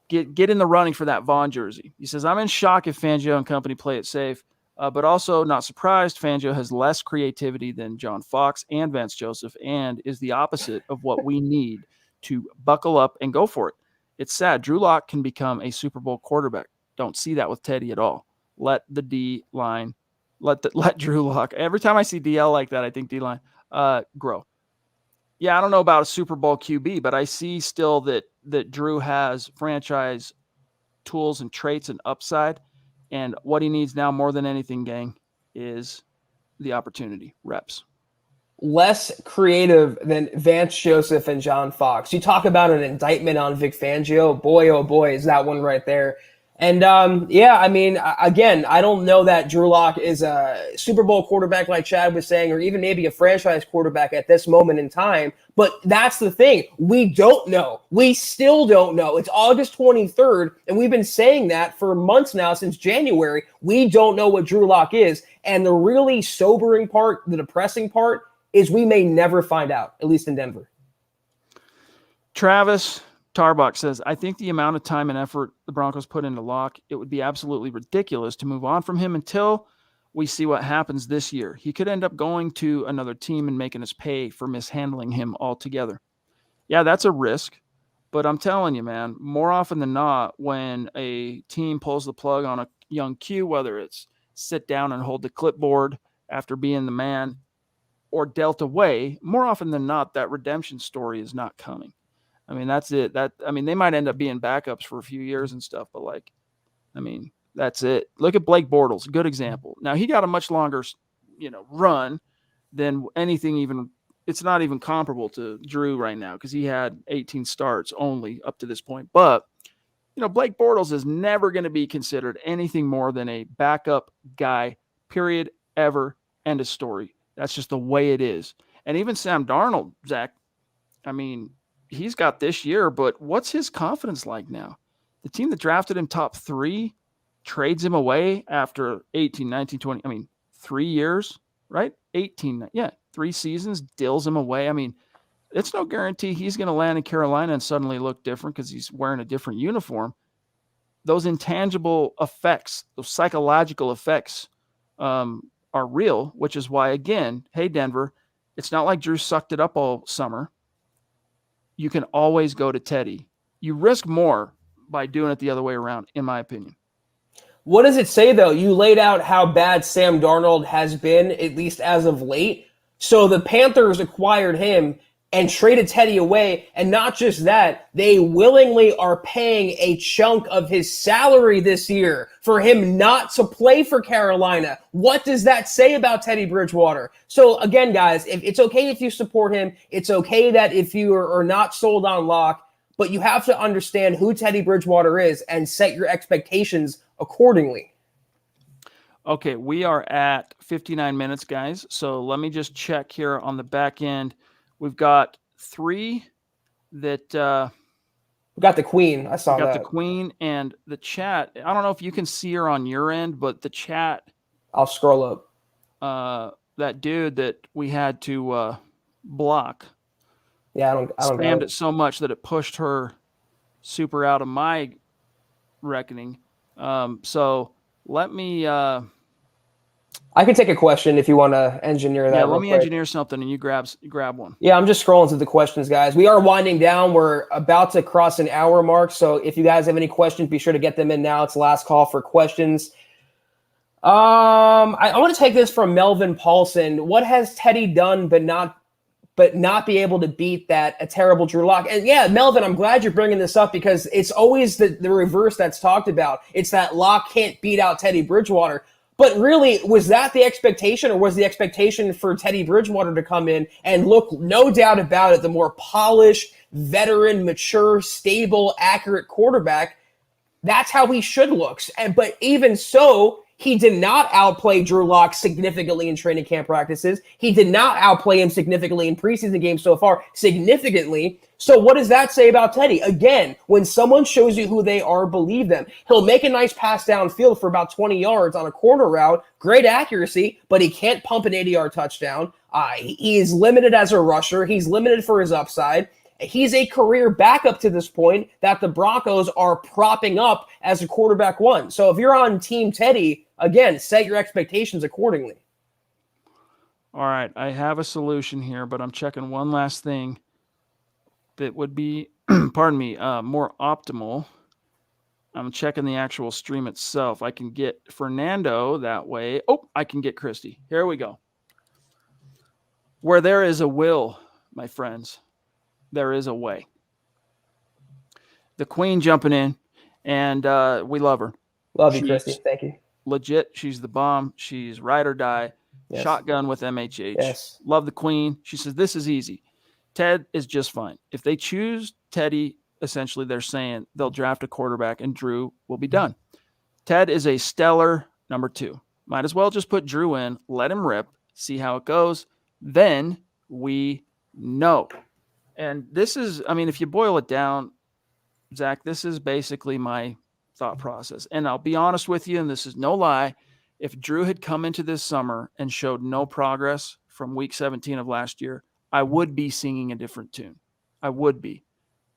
Get in the running for that Vaughn jersey. He says, I'm in shock if Fangio and company play it safe, but also not surprised. Fangio has less creativity than John Fox and Vance Joseph and is the opposite of what we need to buckle up and go for it. It's sad. Drew Lock can become a Super Bowl quarterback. Don't see that with Teddy at all. Let the D line, let Drew Lock. Every time I see DL like that, I think D line grow. Yeah, I don't know about a Super Bowl QB, but I see still that Drew has franchise tools and traits and upside. And what he needs now more than anything, gang, is the opportunity, reps. Less creative than Vance Joseph and John Fox. You talk about an indictment on Vic Fangio. Boy, oh boy, is that one right there. And yeah, I mean, again, I don't know that Drew Lock is a Super Bowl quarterback like Chad was saying, or even maybe a franchise quarterback at this moment in time. But that's the thing. We don't know. We still don't know. It's August 23rd, and we've been saying that for months now, since January. We don't know what Drew Lock is. And the really sobering part, the depressing part, is we may never find out, at least in Denver. Travis Tarbuck says, I think the amount of time and effort the Broncos put into Lock, it would be absolutely ridiculous to move on from him until we see what happens this year. He could end up going to another team and making us pay for mishandling him altogether. Yeah, that's a risk. But I'm telling you, man, more often than not, when a team pulls the plug on a young Q, whether it's sit down and hold the clipboard after being the man or dealt away, more often than not, that redemption story is not coming. I mean, that's it. They might end up being backups for a few years and stuff, but that's it. Look at Blake Bortles, good example. Now he got a much longer, run than anything even. It's not even comparable to Drew right now because he had 18 starts only up to this point. But Blake Bortles is never going to be considered anything more than a backup guy. Period. Ever. End of story. That's just the way it is. And even Sam Darnold, Zach, I mean, he's got this year, but what's his confidence like now? The team that drafted him top 3 trades him away after 18, 19, 20. I mean, 3 years, right? 18. Yeah, 3 seasons, dills him away. I mean, it's no guarantee he's going to land in Carolina and suddenly look different because he's wearing a different uniform. Those intangible effects, those psychological effects, are real, which is why, again, hey, Denver, it's not like Drew sucked it up all summer. You can always go to Teddy. You risk more by doing it the other way around, in my opinion. What does it say, though? You laid out how bad Sam Darnold has been, at least as of late. So the Panthers acquired him and traded Teddy away. And not just that, they willingly are paying a chunk of his salary this year for him not to play for Carolina. What does that say about Teddy Bridgewater? So again, guys, it's okay if you support him. It's okay that if you are not sold on Locke, but you have to understand who Teddy Bridgewater is and set your expectations accordingly. Okay, we are at 59 minutes, guys. So let me just check here on the back end. We've got 3 that we got the Queen. I saw that. Got the Queen and the chat. I don't know if you can see her on your end, but the chat. I'll scroll up. That dude that we had to block. Yeah, I don't spammed it so much that it pushed her super out of my reckoning. So let me I can take a question if you want to engineer that let real me quick. engineer something and you grab one. Yeah, I'm just scrolling through the questions, guys. We are winding down. We're about to cross an hour mark. So if you guys have any questions, be sure to get them in now. It's the last call for questions. I want to take this from Melvin Paulson. What has Teddy done but not be able to beat a terrible Drew Lock? And yeah, Melvin, I'm glad you're bringing this up because it's always the reverse that's talked about. It's that Lock can't beat out Teddy Bridgewater. But really, was that the expectation, or was the expectation for Teddy Bridgewater to come in and look, no doubt about it, the more polished, veteran, mature, stable, accurate quarterback? That's how he should look. But even so, he did not outplay Drew Lock significantly in training camp practices. He did not outplay him significantly in preseason games so far, significantly. So what does that say about Teddy? Again, when someone shows you who they are, believe them. He'll make a nice pass downfield for about 20 yards on a corner route, great accuracy, but he can't pump an 80-yard touchdown. He is limited as a rusher. He's limited for his upside. He's a career backup to this point that the Broncos are propping up as a quarterback one. So if you're on Team Teddy, again, set your expectations accordingly. All right, I have a solution here, but I'm checking one last thing that would be, pardon me, more optimal. I'm checking the actual stream itself. I can get Fernando that way. Oh, I can get Christy. Here we go. Where there is a will, my friends, there is a way. The Queen jumping in, and we love her. Love you, Christy. Thank you. Legit, she's the bomb. She's ride or die. Yes. Shotgun with MHH. Yes. Love the Queen. She says, this is easy. Ted is just fine. If they choose Teddy, essentially they're saying they'll draft a quarterback and Drew will be done. Ted is a stellar number 2. Might as well just put Drew in, let him rip, see how it goes. Then we know. And this is, I mean, if you boil it down, Zach, this is basically my thought process. And I'll be honest with you, and this is no lie. If Drew had come into this summer and showed no progress from week 17 of last year, I would be singing a different tune. I would be.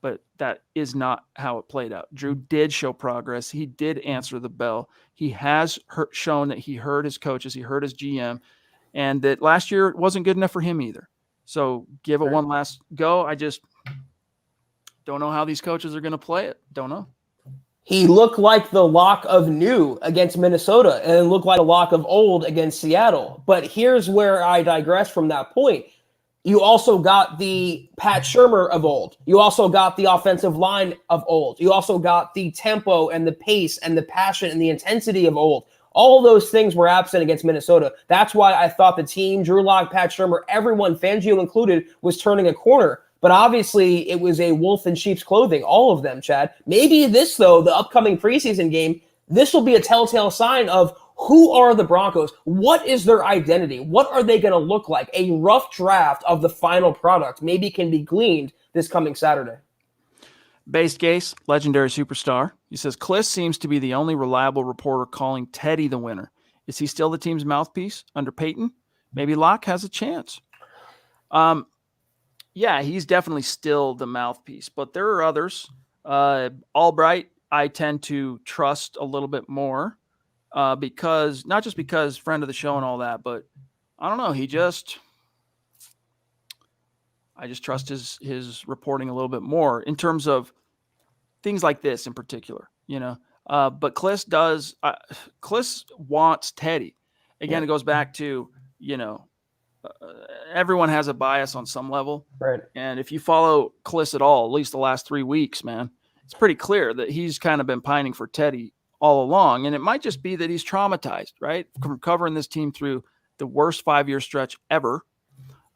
But that is not how it played out. Drew did show progress. He did answer the bell. He has shown that he heard his coaches, he heard his GM, and that last year it wasn't good enough for him either. So give it one last go. I just don't know how these coaches are going to play it. Don't know. He looked like the Lock of new against Minnesota and looked like a Lock of old against Seattle. But here's where I digress from that point. You also got the Pat Shurmur of old. You also got the offensive line of old. You also got the tempo and the pace and the passion and the intensity of old. All those things were absent against Minnesota. That's why I thought the team, Drew Lock, Pat Shurmur, everyone, Fangio included, was turning a corner. But obviously, it was a wolf in sheep's clothing, all of them, Chad. Maybe this, though, the upcoming preseason game, this will be a telltale sign of who are the Broncos? What is their identity? What are they going to look like? A rough draft of the final product maybe can be gleaned this coming Saturday. Based Case, legendary superstar. He says, Kliss seems to be the only reliable reporter calling Teddy the winner. Is he still the team's mouthpiece under Peyton? Maybe Locke has a chance. Yeah, he's definitely still the mouthpiece, but there are others. Albright, I tend to trust a little bit more because, not just because friend of the show and all that, but I don't know. I just trust his reporting a little bit more in terms of things like this in particular, you know. But Kliss wants Teddy. Again, It goes back to, you know, everyone has a bias on some level. Right. And if you follow Kliss at all, at least the last 3 weeks, man, it's pretty clear that he's kind of been pining for Teddy all along. And it might just be that he's traumatized, right, from covering this team through the worst 5-year stretch ever.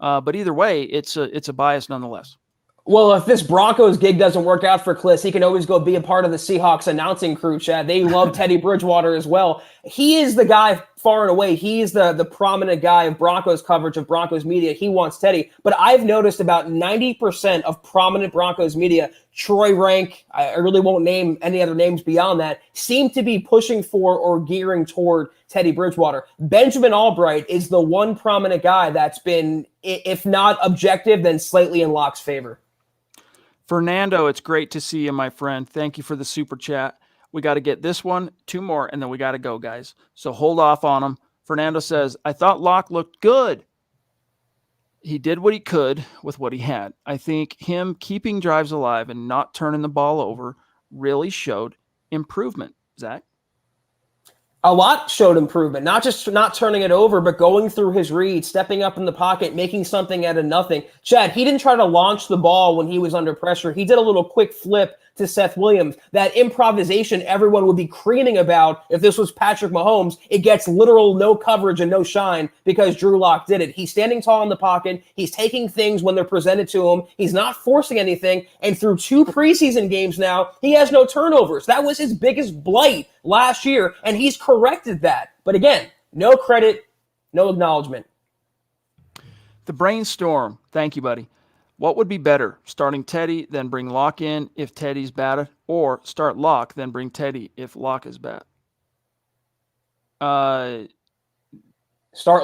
But either way, it's a bias nonetheless. Well, if this Broncos gig doesn't work out for Kliss, he can always go be a part of the Seahawks announcing crew, Chad. They love Teddy Bridgewater as well. He is the guy far and away. He is the prominent guy of Broncos coverage, of Broncos media. He wants Teddy. But I've noticed about 90% of prominent Broncos media, Troy Rank, I really won't name any other names beyond that, seem to be pushing for or gearing toward Teddy Bridgewater. Benjamin Albright is the one prominent guy that's been, if not objective, then slightly in Locke's favor. Fernando, it's great to see you, my friend. Thank you for the super chat. We got to get this one, 2 more, and then we got to go, guys. So hold off on them. Fernando says, I thought Locke looked good. He did what he could with what he had. I think him keeping drives alive and not turning the ball over really showed improvement, Zach. A lot showed improvement, not just not turning it over, but going through his read, stepping up in the pocket, making something out of nothing. Chad, he didn't try to launch the ball when he was under pressure. He did a little quick flip to Seth Williams. That improvisation everyone would be creaming about if this was Patrick Mahomes. It gets literal no coverage and no shine because Drew Lock did it. He's standing tall in the pocket. He's taking things when they're presented to him. He's not forcing anything. And through 2 preseason games now, he has no turnovers. That was his biggest blight last year, and he's corrected that. But again, no credit, no acknowledgement. The brainstorm. Thank you, buddy. What would be better, starting Teddy, then bring Locke in if Teddy's bad, or start Locke, then bring Teddy if Locke is bad? Start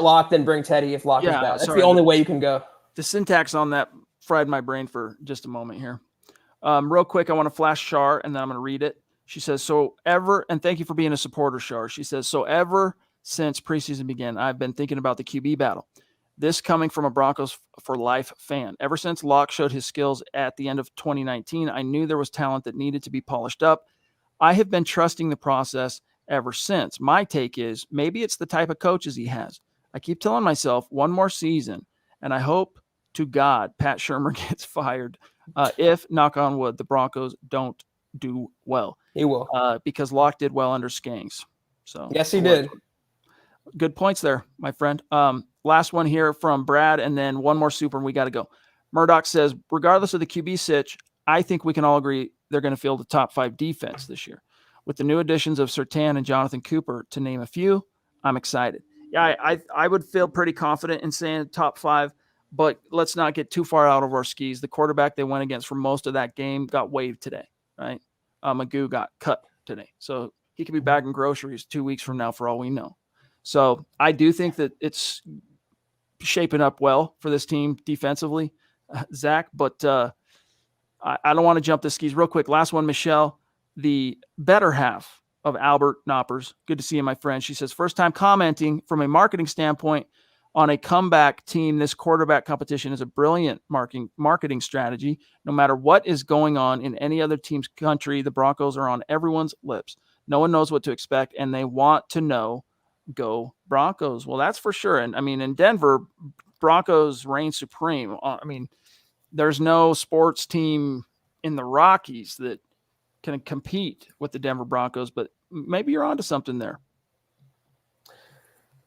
Locke, then bring Teddy if Locke is bad. That's the only way you can go. The syntax on that fried my brain for just a moment here. Real quick, I want to flash Shar, and then I'm going to read it. She says, and thank you for being a supporter, Shar. She says, ever since preseason began, I've been thinking about the QB battle. This coming from a Broncos for life fan. Ever since Locke showed his skills at the end of 2019, I knew there was talent that needed to be polished up. I have been trusting the process ever since. My take is maybe it's the type of coaches he has. I keep telling myself 1 more season, and I hope to God Pat Shurmur gets fired if, knock on wood, the Broncos don't do well. He will. Because Locke did well under Skanks. So yes, he did. Good points there, my friend. Last one here from Brad, and then 1 more super, and we got to go. Murdoch says, regardless of the QB sitch, I think we can all agree they're going to field the top 5 defense this year. With the new additions of Surtain and Jonathan Cooper, to name a few, I'm excited. Yeah, I would feel pretty confident in saying top 5, but let's not get too far out of our skis. The quarterback they went against for most of that game got waived today, right? Magoo got cut today. So he could be bagging groceries 2 weeks from now for all we know. So I do think that it's shaping up well for this team defensively, Zach, but I don't want to jump the skis. Real quick, last one, Michelle, the better half of Albert Knoppers. Good to see you, my friend. She says, first time commenting from a marketing standpoint on a comeback team. This quarterback competition is a brilliant marketing strategy. No matter what is going on in any other team's country, the Broncos are on everyone's lips. No one knows what to expect, and they want to know, go Broncos. Well, that's for sure. And I mean, in Denver, Broncos reign supreme. I mean, there's no sports team in the Rockies that can compete with the Denver Broncos, but maybe you're onto something there.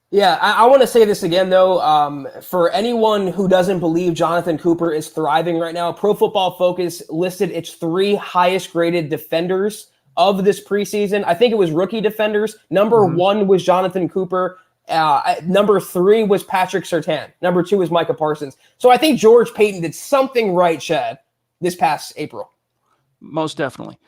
Yeah, I want to say this again, though. For anyone who doesn't believe Jonathan Cooper is thriving right now, Pro Football Focus listed its 3 highest graded defenders of this preseason. I think it was rookie defenders. Number 1 was Jonathan Cooper. Number 3 was Patrick Surtain. Number 2 was Micah Parsons. So I think George Payton did something right, Chad, this past April. Most definitely.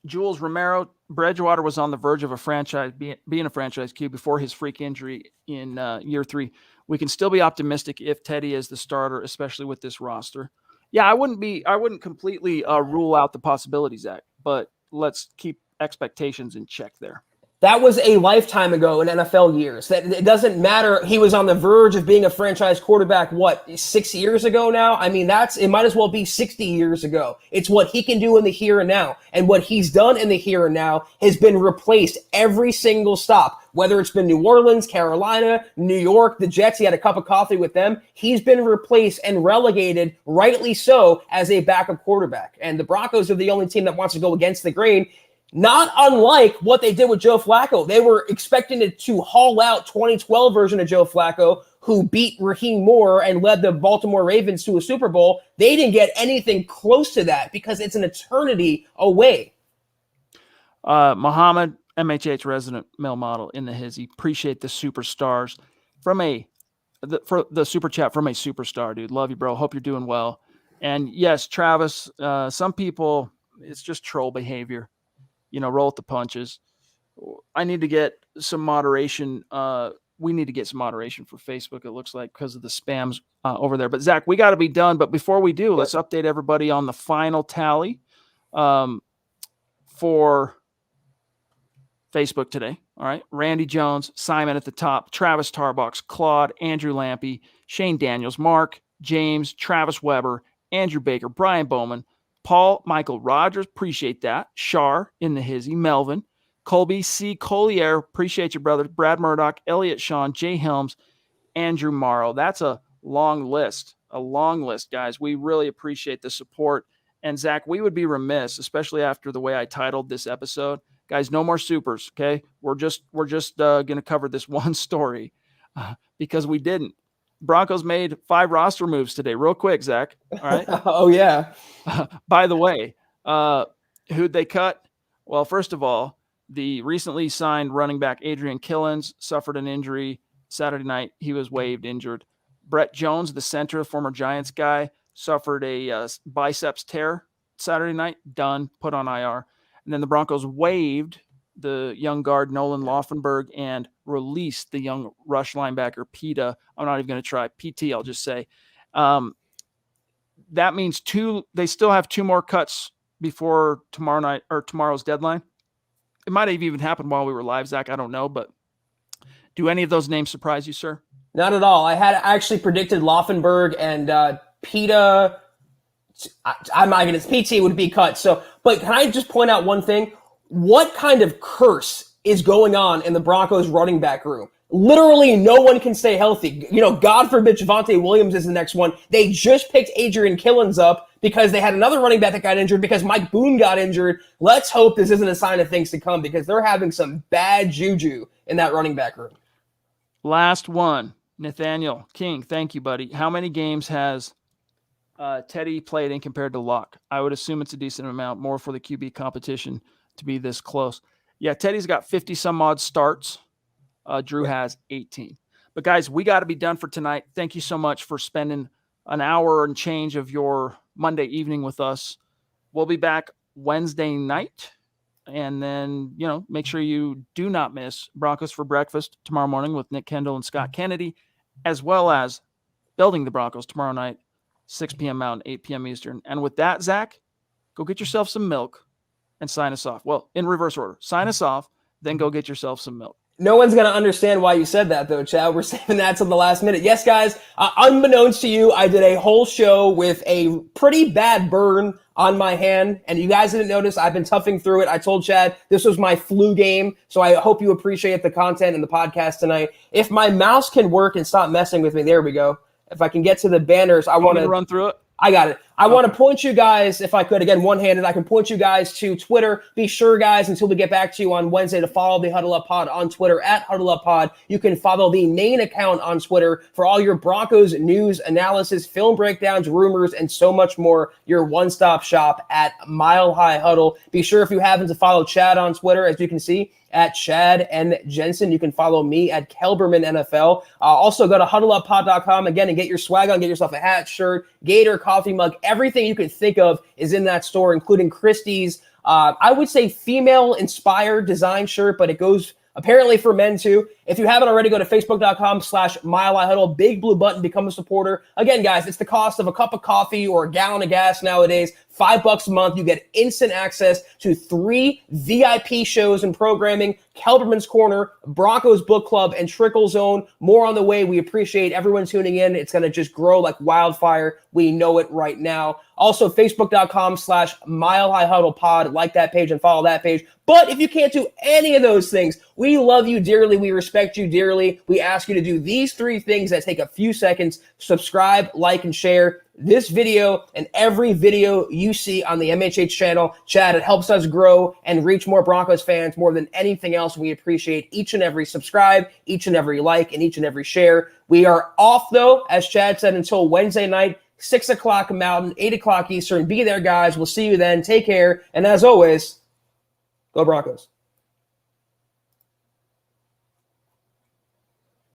Jules Romero, Bridgewater was on the verge of a franchise being a franchise QB before his freak injury in year 3. We can still be optimistic if Teddy is the starter, especially with this roster. Yeah, I wouldn't completely rule out the possibilities, Zach, but let's keep expectations in check there. That was a lifetime ago in NFL years. That it doesn't matter. He was on the verge of being a franchise quarterback, 6 years ago now? I mean, it might as well be 60 years ago. It's what he can do in the here and now. And what he's done in the here and now has been replaced every single stop. Whether it's been New Orleans, Carolina, New York, the Jets, he had a cup of coffee with them. He's been replaced and relegated, rightly so, as a backup quarterback. And the Broncos are the only team that wants to go against the grain. Not unlike what they did with Joe Flacco. They were expecting it to haul out 2012 version of Joe Flacco, who beat Raheem Moore and led the Baltimore Ravens to a Super Bowl. They didn't get anything close to that because it's an eternity away. Muhammad, MHH resident male model in the hizzy. Appreciate the superstars for the super chat from a superstar, dude. Love you, bro. Hope you're doing well. And yes, Travis, some people, it's just troll behavior. Roll with the punches. I need to get some moderation we need to get some moderation for Facebook, it looks like, because of the spams over there. But Zach, we got to be done. But before we do, let's update everybody on the final tally for Facebook today. All right. Randy Jones, Simon at the top, Travis Tarbox, Claude, Andrew Lampy, Shane Daniels, Mark, James, Travis Weber, Andrew Baker, Brian Bowman, Paul, Michael Rogers, appreciate that. Shar in the hizzy, Melvin, Colby C. Collier, appreciate you, brother. Brad Murdoch, Elliot Sean, Jay Helms, Andrew Morrow. That's a long list, guys. We really appreciate the support. And Zach, we would be remiss, especially after the way I titled this episode. Guys, no more supers, okay? We're just going to cover this one story because we didn't. Broncos made 5 roster moves today. Real quick, Zach. All right. Oh, yeah. By the way, who'd they cut? Well, first of all, the recently signed running back Adrian Killens suffered an injury Saturday night. He was waived injured. Brett Jones, the center, former Giants guy, suffered a biceps tear Saturday night. Done, put on IR. And then the Broncos waived the young guard Nolan Laufenberg and released the young rush linebacker Pita. I'm not even going to try PT. I'll just say that means they still have 2 more cuts before tomorrow night or tomorrow's deadline. It might have even happened while we were live, Zach. I don't know, but do any of those names surprise you, sir? Not at all. I had actually predicted Laufenberg and Pita. I'm not going to. PT would be cut. So, but can I just point out one thing? What kind of curse is going on in the Broncos running back room? Literally, no one can stay healthy. God forbid Javonte Williams is the next one. They just picked Adrian Killens up because they had another running back that got injured because Mike Boone got injured. Let's hope this isn't a sign of things to come because they're having some bad juju in that running back room. Last one, Nathaniel King. Thank you, buddy. How many games has Teddy played in compared to Locke? I would assume it's a decent amount, more for the QB competition to be this close. Yeah, Teddy's got 50 some odd starts. Drew has 18. But guys, we got to be done for tonight. Thank you so much for spending an hour and change of your Monday evening with us. We'll be back Wednesday night. And then, make sure you do not miss Broncos for Breakfast tomorrow morning with Nick Kendall and Scott Kennedy, as well as Building the Broncos tomorrow night, 6 p.m. Mountain, 8 p.m. Eastern. And with that, Zach, go get yourself some milk and sign us off. Well, in reverse order. Sign us off, then go get yourself some milk. No one's going to understand why you said that, though, Chad. We're saving that till the last minute. Yes, guys, unbeknownst to you, I did a whole show with a pretty bad burn on my hand, and you guys didn't notice. I've been toughing through it. I told Chad this was my flu game, so I hope you appreciate the content and the podcast tonight. If my mouse can work and stop messing with me, there we go. If I can get to the banners, I want to run through it. I got it. I want to point you guys, if I could, again, one-handed, I can point you guys to Twitter. Be sure, guys, until we get back to you on Wednesday, to follow the Huddle Up Pod on Twitter at Huddle Up Pod. You can follow the main account on Twitter for all your Broncos news, analysis, film breakdowns, rumors, and so much more. Your one-stop shop at Mile High Huddle. Be sure, if you happen to follow Chad on Twitter, as you can see, at Chad and Jensen. You can follow me at Kelberman NFL. Also, go to huddleuppod.com again and get your swag on. Get yourself a hat, shirt, gator, coffee mug. Everything you can think of is in that store, including Christie's, I would say female-inspired design shirt, but it goes apparently for men too. If you haven't already, go to facebook.com/Mile High Huddle. Big blue button, become a supporter. Again, guys, it's the cost of a cup of coffee or a gallon of gas nowadays. $5 a month. You get instant access to 3 VIP shows and programming, Kelberman's Corner, Broncos Book Club, and Trickle Zone. More on the way. We appreciate everyone tuning in. It's going to just grow like wildfire. We know it right now. Also, facebook.com/Mile High Huddle Pod. Like that page and follow that page. But if you can't do any of those things, we love you dearly. We respect you dearly. We ask you to do these 3 things that take a few seconds. Subscribe, like, and share this video and every video you see on the MHH channel. Chad, it helps us grow and reach more Broncos fans more than anything else. We appreciate each and every subscribe, each and every like, and each and every share. We are off, though, as Chad said, until Wednesday night, 6 o'clock Mountain, 8 o'clock Eastern. Be there, guys. We'll see you then. Take care. And as always, go Broncos.